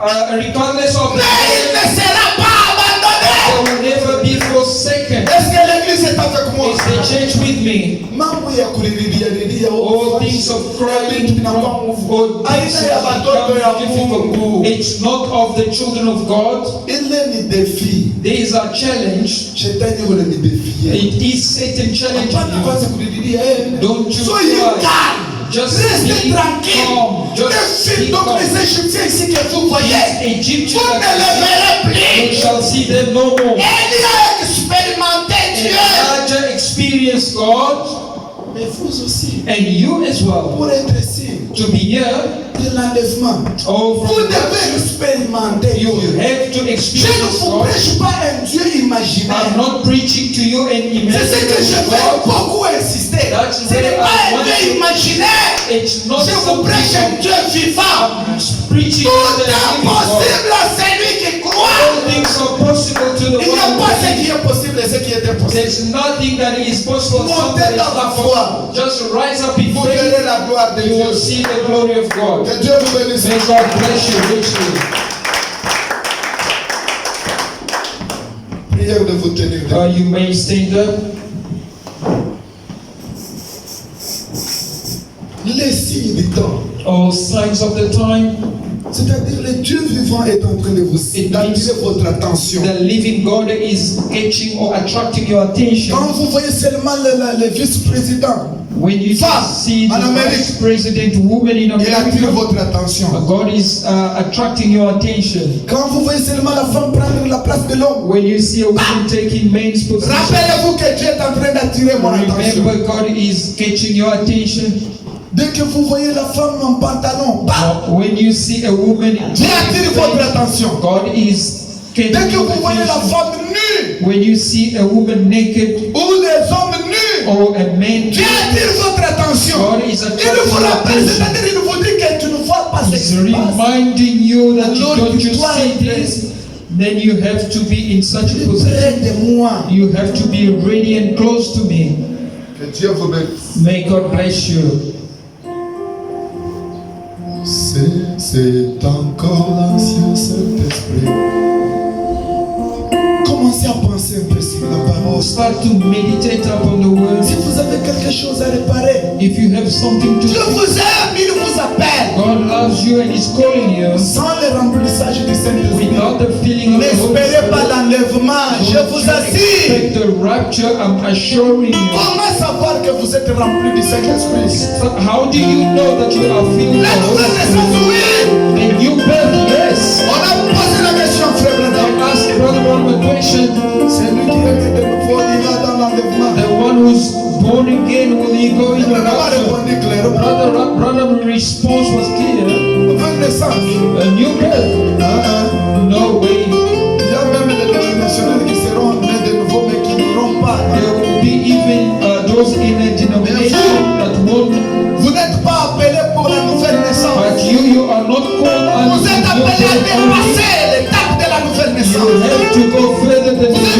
regardless of mais il ne sera pas abandonné. they will never be forsaken. Est-ce que l'église est avec moi? Is the church with me? Mambo ya kulililia All things of crying or things that become difficult. It's not of the children of God. ile ni défi. There is a challenge. Shetani yule ni défi. It is Satan challenging Hapana you. kwanza kulililia. Don't you Soyez cry. calme. Just Restez be tranquille. calm. Les Just filles, be donc calm. les Égyptiens ici que vous voyez, Egyptians vous ne that les verrez you plus. shall see them no more. Elle a expérimenté Dieu. Larger experience God, Mais vous aussi, and you as well, pour être ici, to be here, de l'enlèvement, or vous from devez expérimenter you Dieu. have to Je ne experience vous God. prêche pas un Dieu imaginaire. I'm not preaching to you an C'est ce que je imaginary vais God. beaucoup insister. That's Ce n'est where pas I un want Dieu to- imaginaire. It's not Je vous prêche un something Dieu vivant. I'm preaching Tout to the est living God. possible à celui qui croit. All things are possible to the Il n'y a one pas who ce qui believes. est possible et ce qui est impossible. There's nothing that is possible. Montez Something is dans la not foi. possible. Just rise up in Vous faith. verrez la gloire de You will Dieu. see the glory of God. Que Dieu vous bénisse. May God bless you richly. Prière de vous tenir debout. You may stand up. Les signes du temps, All signs of the time. c'est-à-dire le Dieu vivant est en train de vous d'attirer votre attention. The living God is catching or attracting your attention. Quand vous voyez seulement le vice-président, When you Femme see en the Amérique, vice president woman in il attire America, votre attention. God is attracting your attention. Quand vous voyez seulement la femme prendre la place de l'homme, When you see a woman taking men's position, rappelez-vous que Dieu est en train d'attirer mon attention. remember God is catching your attention. Dès que vous voyez la femme en pantalon, bam, When you see a woman, Dieu attire votre attention. God is Dès catching que your vous voyez la attention. femme nue When you see a woman naked ou les hommes nus, or a man, Dieu attire votre attention. God is Il attracting vous your rappelle, attention. c'est-à-dire il vous dit que tu ne vois pas ce qui He's se passe. reminding you that you Alors don't tu you dois see être this, then you have to be in such a position. près de moi. You have to be ready and close to me. Que Dieu vous bénisse. May God bless you. C'est encore l'ancien Saint-Esprit. Commencez à penser un peu sur la parole. Start to meditate upon the word. Si vous avez quelque chose à réparer, If you have something Dieu to, vous aime, il vous appelle. God loves you and is calling you. Sans le remplissage du Saint-Esprit, Without the feeling of the Holy n'espérez pas Spirit, l'enlèvement. Je don't vous you assure. expect the rapture. I'm assuring you. Comment savoir que vous êtes rempli du Saint-Esprit? How do you know that you are filled with La the nouvelle Holy naissance, Spirit? oui. A new birth, yes. On a posé la question, frère I Branham. asked Brother Ron a question. C'est lui qui est de nouveau, il va dans l'enlèvement. The one who's born again, will he go in Il the n'a pas rapture? répondu clairement. Brother's response was clear. Nouvelle naissance. A new birth? No way. Il y a même les dénominationnaires qui seront nés de nouveau, mais qui n'iront pas. There will be even those in a denomination that won't. Vous n'êtes pas appelés pour la nouvelle naissance. But you are not called Vous unto êtes the appelés à new birth only. dépasser l'étape de la nouvelle You naissance. have to go further than Vous the êtes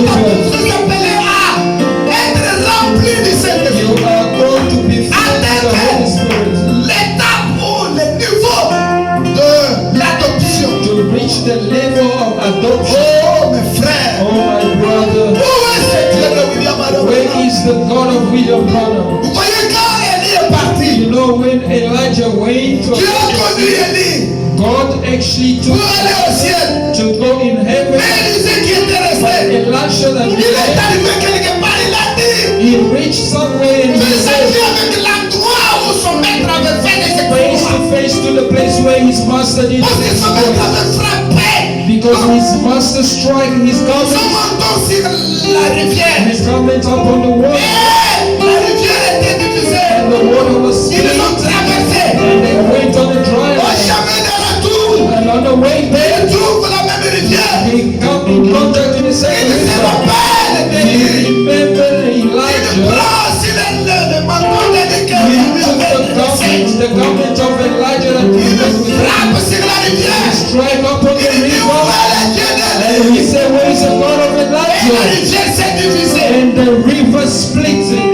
know when Elijah went to Dieu a conduit Élie God actually took pour aller au ciel. to go in heaven. Mais Élisée qui était But resté, Elisha that il est arrivé quelque part, il a dit, he reached somewhere and he il said, s'agit avec l'endroit où son maître avait fait des face exploits. to face to the place where his master did Parce que his son maître work. avait frappé Because his master struck his son garment, menton sur la rivière. his garment up on the water, Et la rivière était divisée. and the water was Ils split, l'ont traversé. and they went on the dry Au land. chemin de retour, And on the way there, ils trouvent la même rivière. he come in contact with the Il same se river. rappelle He d'Élie. remembered Il Elijah. prend sur le menton d'Élie que He lui took avait dressé. the garment of Elijah that he Il was with him. frappe sur la rivière. Strike up on the Il dit, où river. est le Dieu And he d'Élie? said, where is the God of Et la Elijah? rivière s'est divisée. And the river splits it.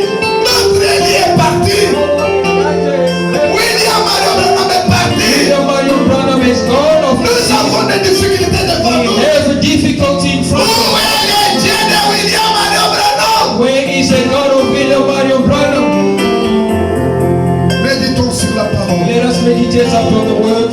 Notre Élie est parti. William Branham est parti. William Marion Branham is gone of Nous avons des difficultés devant we nous. have a difficulty in Où front of us. est le Dieu de William Branham? Where is the God of William Marion Branham? Méditons sur la parole. Let us meditate upon the word.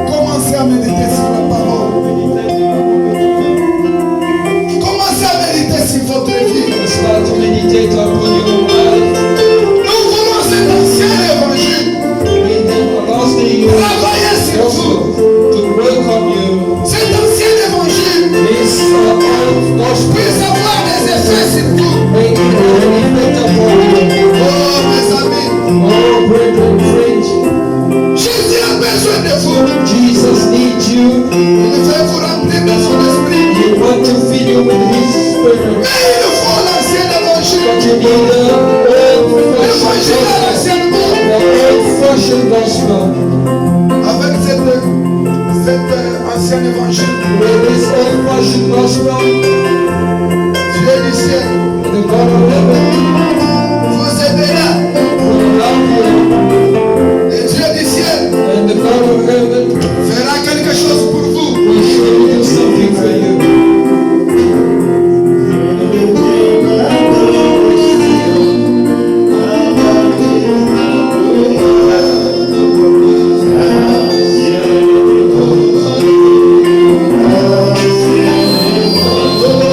Commencez à méditer sur la parole. Commencez à méditer sur votre vie. Start to meditate upon your life. Nous voulons cet ancien évangile. We have lasting Travaillez sur vous. gospel to work on you. Cet ancien évangile This old gospel puisse avoir des effets sur vous. make it an effect upon you. Oh, mes amis, Oh, brethren, friends, Jésus a besoin de vous. Jesus needs you. Il veut vous remplir de son esprit. He wants to fill you with His Spirit. Mais il faut l'ancien But évangile. you need L'évangile à l'ancienne mode. the old-fashioned gospel. Avec cet ancien évangile, With this old-fashioned gospel, Dieu du ciel the God of heaven vous aidera. will love you. Et Dieu du ciel And the God of heaven fera quelque chose pour vous. will surely do something for you. Oh,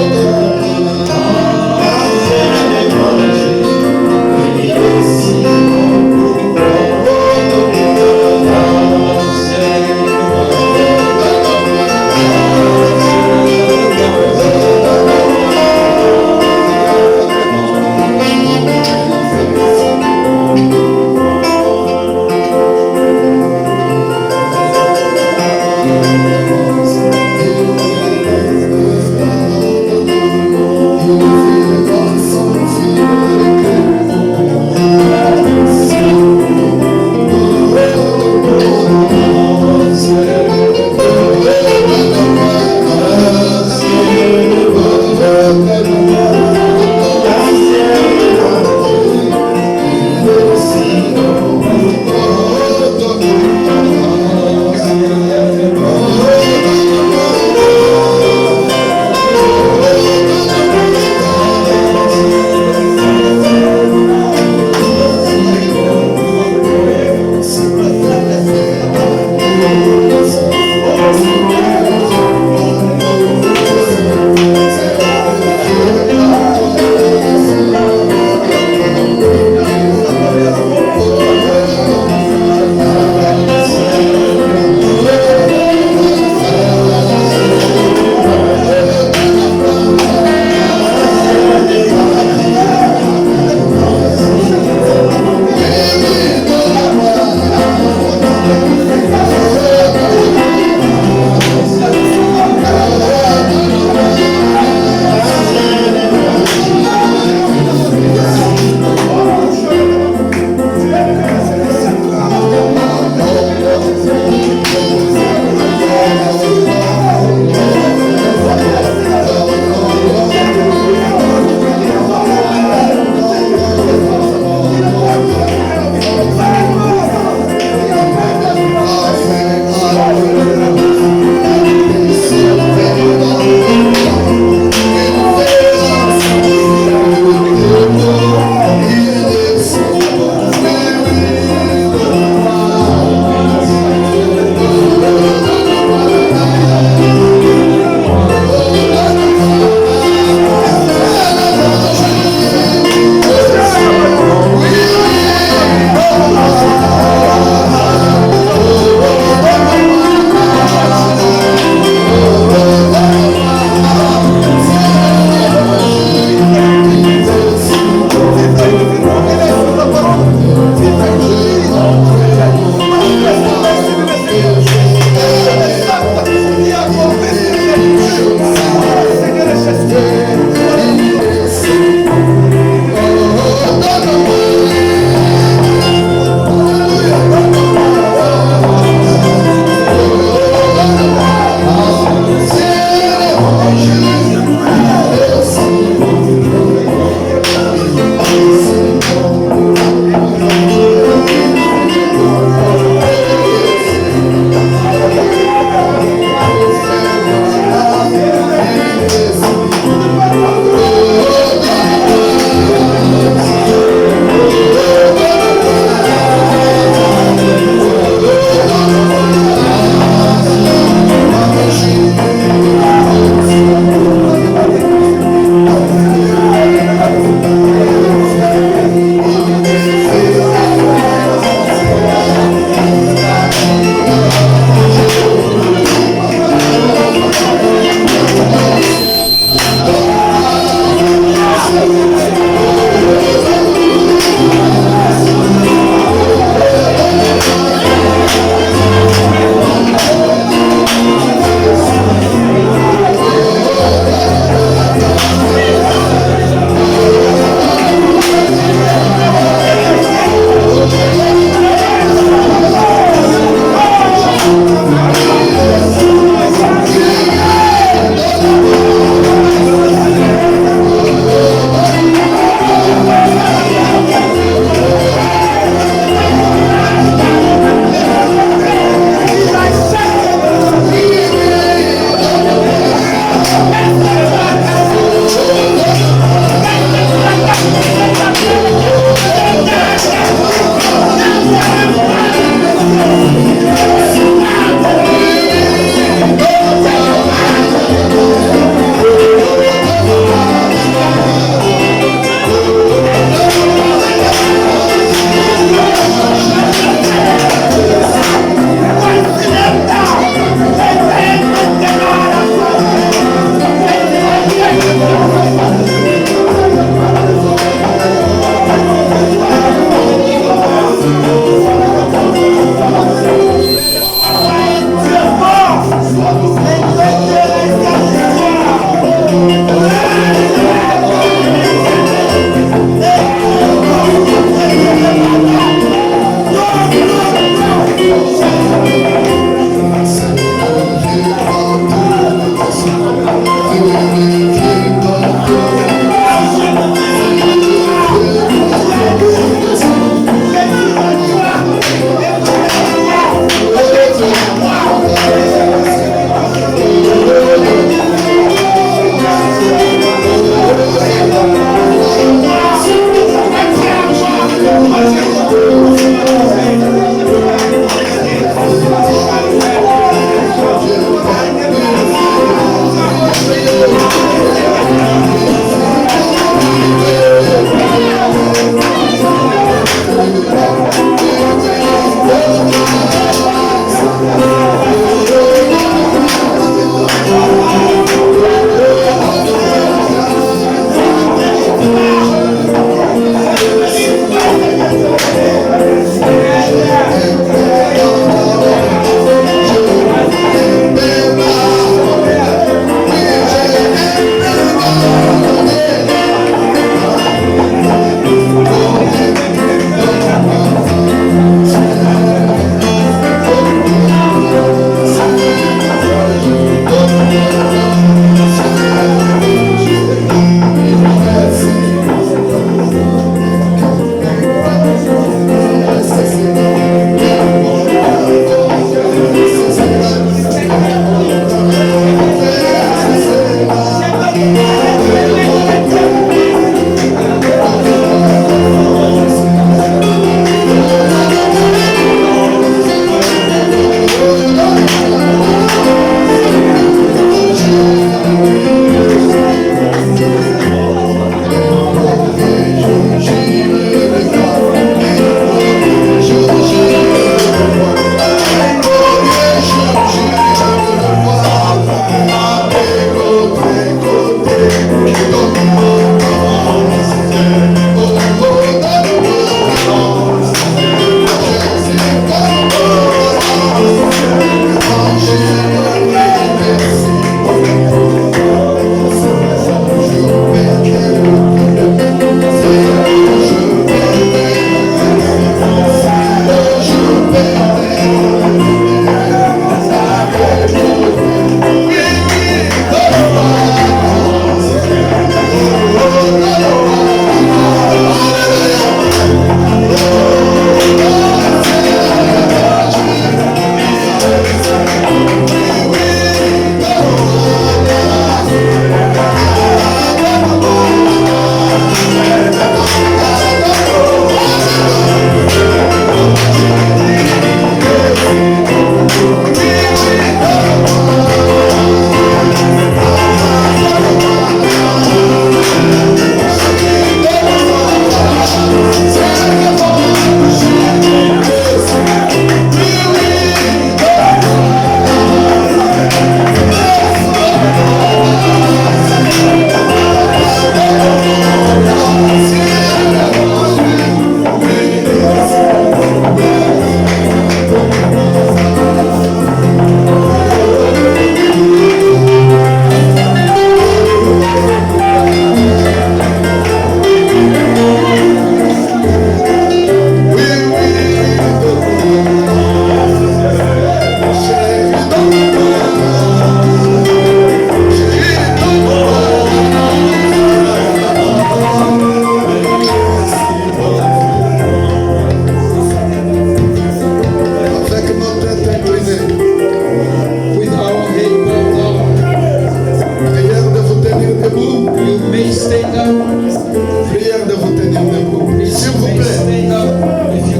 stand up. Prière de vous tenir debout. Please S'il vous plaît. stand up. If you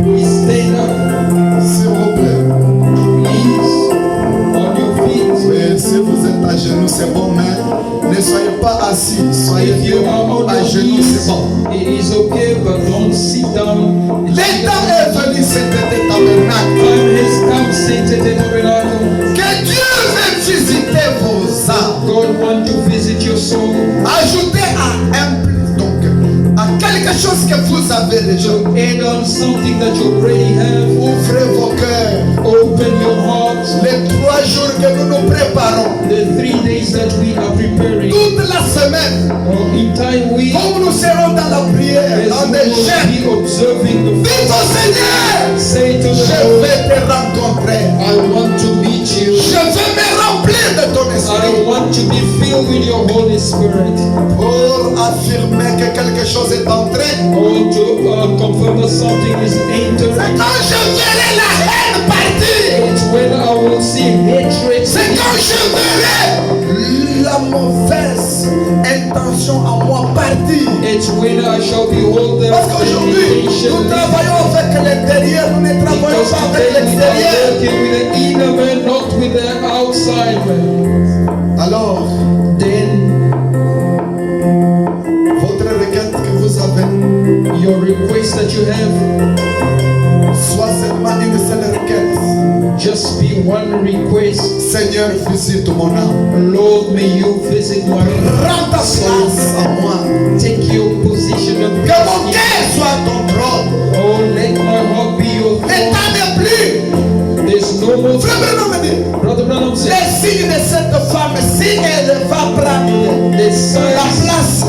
please stand up. S'il vous plaît. Please on your feet. Oui, si vous êtes à genoux, c'est bon, mais ne soyez pas assis. Soyez If you are on à your genoux, knees, c'est bon. it is okay, but don't sit down. L'état est venu, c'était tabernacle. Time has come, Satan, the tabernacle. Que Dieu veut visiter vos âmes. God wants to visit your soul. Ajoutez à un plus, donc à quelque chose que vous avez déjà. Add on something that you already have. Ouvrez vos cœurs. Open your heart. Les 3 jours que nous nous préparons, The 3 days that we are preparing. toute la semaine, In time we comme nous serons dans la prière, as dans we des will jeûnes, be observing the dites au Seigneur, say to the je Lord, vais te rencontrer. I want to meet you. Je vais me remplir de ton I esprit want to be filled with your Holy Spirit. pour affirmer que quelque chose est entré. Or to confirm that something is entering. C'est quand je verrai la haine partir. It's when I will see hatred. C'est quand je verrai la mauvaise intention à moi partir. It's when I shall behold the Parce qu'aujourd'hui, temptation. nous travaillons avec l'intérieur, nous ne travaillons Because pas avec today we are l'extérieur. working with the inner man, not with the outside man. Alors, Then votre requête que vous avez, your request that you have, soit seulement une seule requête. just be one request. Seigneur, visite mon âme. Lord, may you visit my Rends ta place à moi. take your position of Que mon cœur soit ton trône. Oh, let my heart be your Le throne. temps n'est plus. There's no more Frère Branham me dit, Brother Branham said, les signes de cette femme, si elle va prendre the la signs, place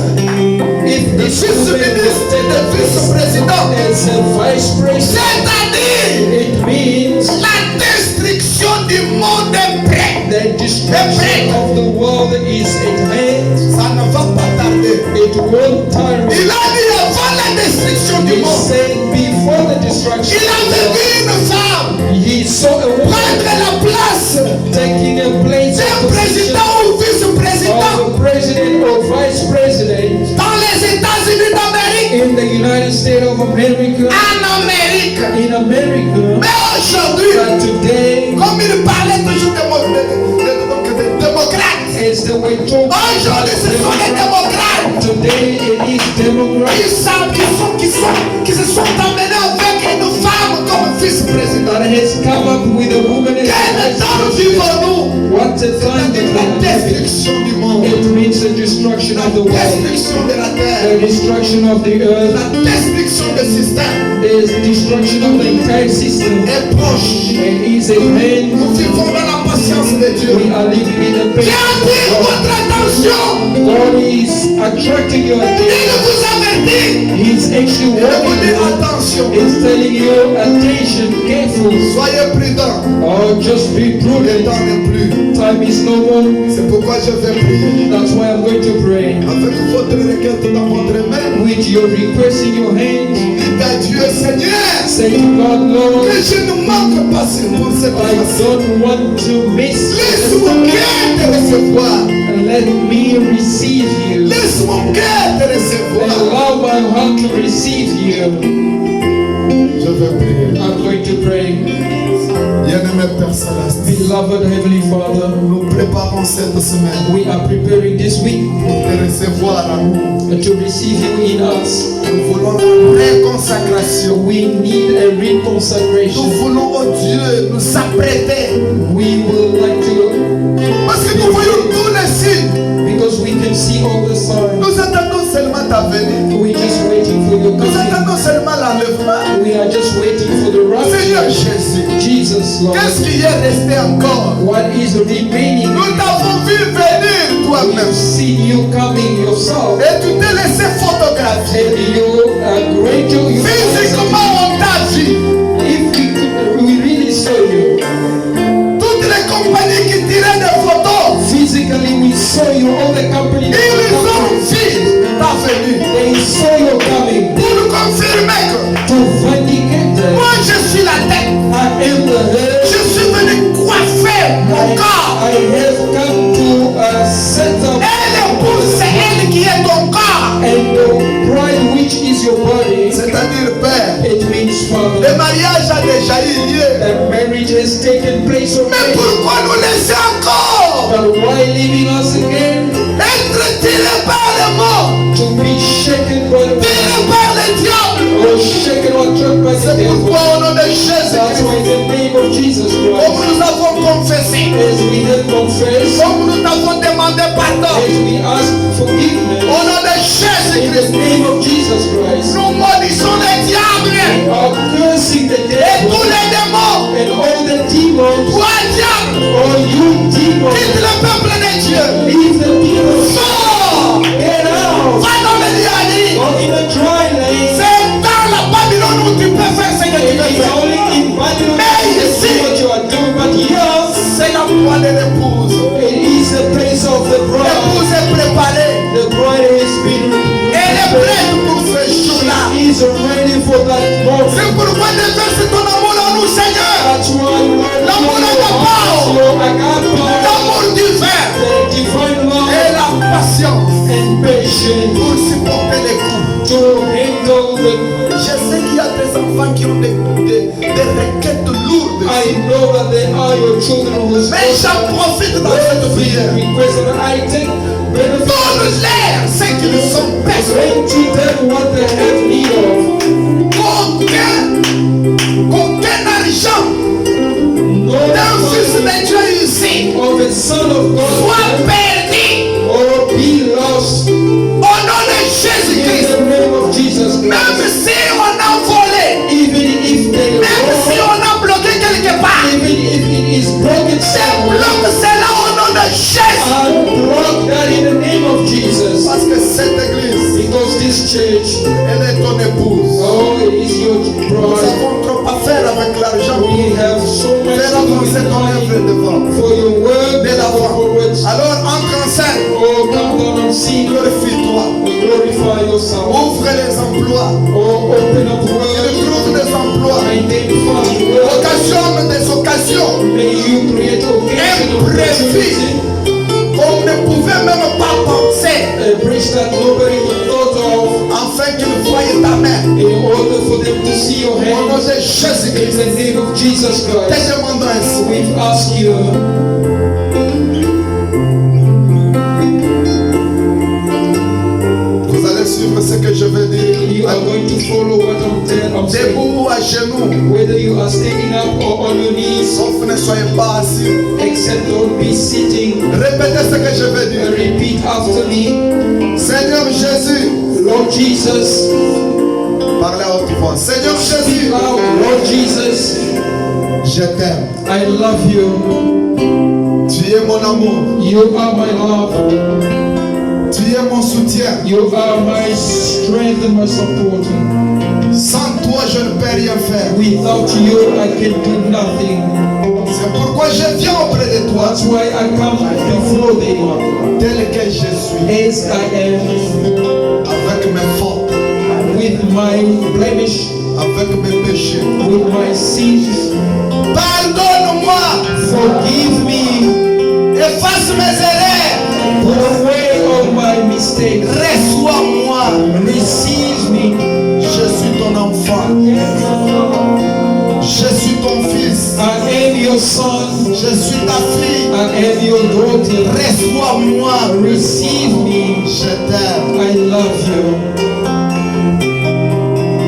if de this vice-ministre et de vice-président, as a vice president, c'est-à-dire it means la destruction du monde est prête. the destruction of the world is at hand. Ça ne va pas tarder. It won't tarry. Il a dit avant la destruction du He monde, said before the destruction il of avait the vu world, une femme he saw a woman prendre la place taking a place d'un of position président ou vice-président of a president or vice president dans les États-Unis d'Amérique, in the United States of America, en Amérique. in America. Mais aujourd'hui, But today, comme il parlait toujours de démocrates, as the way talk, aujourd'hui ce sont les démocrates today it is Democrats qui se sont emmenés avec une femme comme vice-président. that has come up with a woman as Quel vice temps president. vivons-nous? What a time that La we are living. destruction du monde, It means the destruction la of the world, destruction de la the terre, destruction of the earth, la destruction du système the destruction of the entire system. est proche. It is at hand. Nous vivons dans la patience de Dieu. We are living in the Qui pain. attire votre attention? God is attracting your Il attention. vous avertit. He's actually Il vous warning dit you. attention. He's telling you, attention, careful. Soyez prudents. Oh, just be Le prudent. temps n'est plus. Time is no more. C'est pourquoi je vais prier. That's why I'm going to pray. Avec votre requête dans votre main, With your request in your hand, dites à Dieu, Seigneur, say to God, Lord, que je ne manque pas pour cette I façon. don't want to miss. Laisse mon cœur te recevoir. Let me receive you. Laisse mon cœur te recevoir. Allow my heart to receive you. Je vais prier. I'm going to pray. Bien-aimé Père Céleste, Beloved Heavenly Father, nous préparons cette semaine we are preparing this week pour te recevoir à nous. to receive you in us. Nous voulons la réconsacration. We need a Nous reconsecration. voulons, oh Dieu, nous apprêter. We will like to, Parce que nous voyons tous les signes. because we can see all the signs. Nous attendons seulement ta venue. We're just waiting for your Nous coming. attendons seulement l'enlèvement. We are just waiting for the Seigneur rapture. Jésus, Jesus, Lord. qu'est-ce qui est resté encore? What is remaining? Nous t'avons vu venir toi-même. We've seen you coming yourself. Et tu t'es laissé photographier. And you are great. Physiquement, on t'a vu. If we really saw you, Toutes les compagnies qui tiraient des photos, physically we saw you, all the company, ils ont vu ta venue. they saw you coming Pour nous confirmer que to vindicate them. moi je suis la tête. I am the head. Je suis venu coiffer mon corps. I have come to set up. Elle est pour c'est elle qui your body, c'est-à-dire père. it means Le father. mariage a déjà eu lieu. That marriage has taken place Mais already. pourquoi nous laisser encore But why leaving us again? être tirés par les mots, To be shaken by the tirés par les diables? or shaken or struck by the C'est devil. pourquoi au nom de That's Jésus-Christ, why in the name of Jesus comme Christ, nous avons confessé, as we have confessed, comme nous t'avons demandé pardon, as we ask forgiveness, au nom de in the Jésus-Christ, name of Jesus Christ, nous maudissons les diables we are cursing the et devil tous les démons. and all the demons, Toi, diable, all you demons, quitte le peuple de Dieu. leave the people, Sors, get out, va dans le lieu. or in a dry lane. C'est dans la Babylone où tu peux faire ce que tu It veux is faire. only in Babylon that you can see what you are doing, but here C'est la voie de l'épouse. it is the place of the bride. L'épouse est préparée. The bride has been Elle est prête pour ce jour-là. She is ready for that moment. C'est pourquoi déverse ton amour en nous, Seigneur. That's why Lord, L'amour your agapao. your agape, L'amour divin the divine love et la patience and patience pour supporter les coups. to handle the. Je sais qu'il y a des enfants qui ont des requêtes lourdes. I know that there are your children who Mais j'en profite dans cette prière. request that I take benefit. Donne-leur ce qu'ils sont besoin. Explain to them what they have need of. Qu'aucun argent No d'un fils money de Dieu ici of a son of God soit perdu or be lost au nom de in Jésus-Christ. the name of Jesus Même Christ. si on a volé, Even if they même si wrong, on a bloqué quelque part, even if it is broken somewhere, bloque cela au nom de Jésus. unblock that in the name of Jesus. Parce que cette église, Because this church, elle est ton épouse. oh, it is your Nous bride. avons trop à faire avec l'argent. We have so much Faire to do avancer with ton money œuvre devant. for your work, De l'avant. forward. Alors entre en scène, Oh, come down and see, glorifie-toi. glorify yourself. Ouvre les emplois. Oh, open up Il work, trouve des emplois. identify work. Occasionne des occasions. May you create occasion of opportunity, On ne pouvait même pas penser a bridge that nobody would thought of, afin qu'ils voient ta main. in order for them to see your Au nom hand. de In Jésus-Christ, the name of Jesus te Christ, demandons ainsi. we've asked you. Vous allez suivre ce que je vais You dire. are going to follow what I'm saying. Debout ou à genoux. Whether you are standing up or on your knees, Sauf ne soyez pas assis. except don't be sitting. Répétez ce que je vais dire. Repeat after me. Seigneur Jésus, Lord Jesus, parlez à haute voix. Seigneur speak Jésus, loud. Lord Jesus, je t'aime. I love you. Tu es mon amour. You are my love. Tu es mon soutien. You are my strength and my support. Sans toi, je ne peux rien faire. Without you, I can do nothing. C'est pourquoi je viens auprès de toi, That's why I come before thee tel que je suis, as I am, avec mes fautes, with my blemish, avec mes péchés. with my sins. Pardonne-moi, Forgive me. efface mes erreurs, Put away all my mistakes. reçois-moi. Receive me. Je suis ton enfant, je suis ton fils, I am your son. je suis ta fille. I am your daughter. Reçois-moi, Receive me. je t'aime. I love you.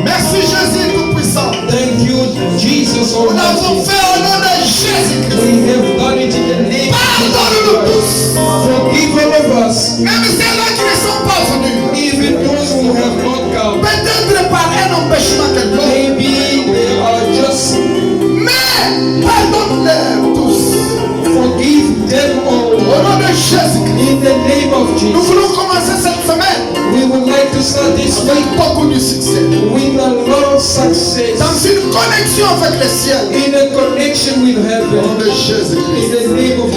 Merci Jésus Tout-Puissant. Thank you, Jesus Nous l'avons Almighty. fait au nom de Jésus-Christ. We have done it in the name of Pardonne-nous Jesus. tous, Forgive all of us, même ceux-là qui ne sont pas venus. even those who have not come. Peut-être par un empêchement quelconque. Maybe they are just. Mais pardonne-les tous. Forgive them Au all. nom de Jésus-Christ. In the name of Nous Jesus. voulons commencer cette semaine We would like to start this avec week beaucoup de succès. with a lot of success. Dans une connexion avec le ciel. In a connection with Au nom heaven. de Jésus-Christ. In the name of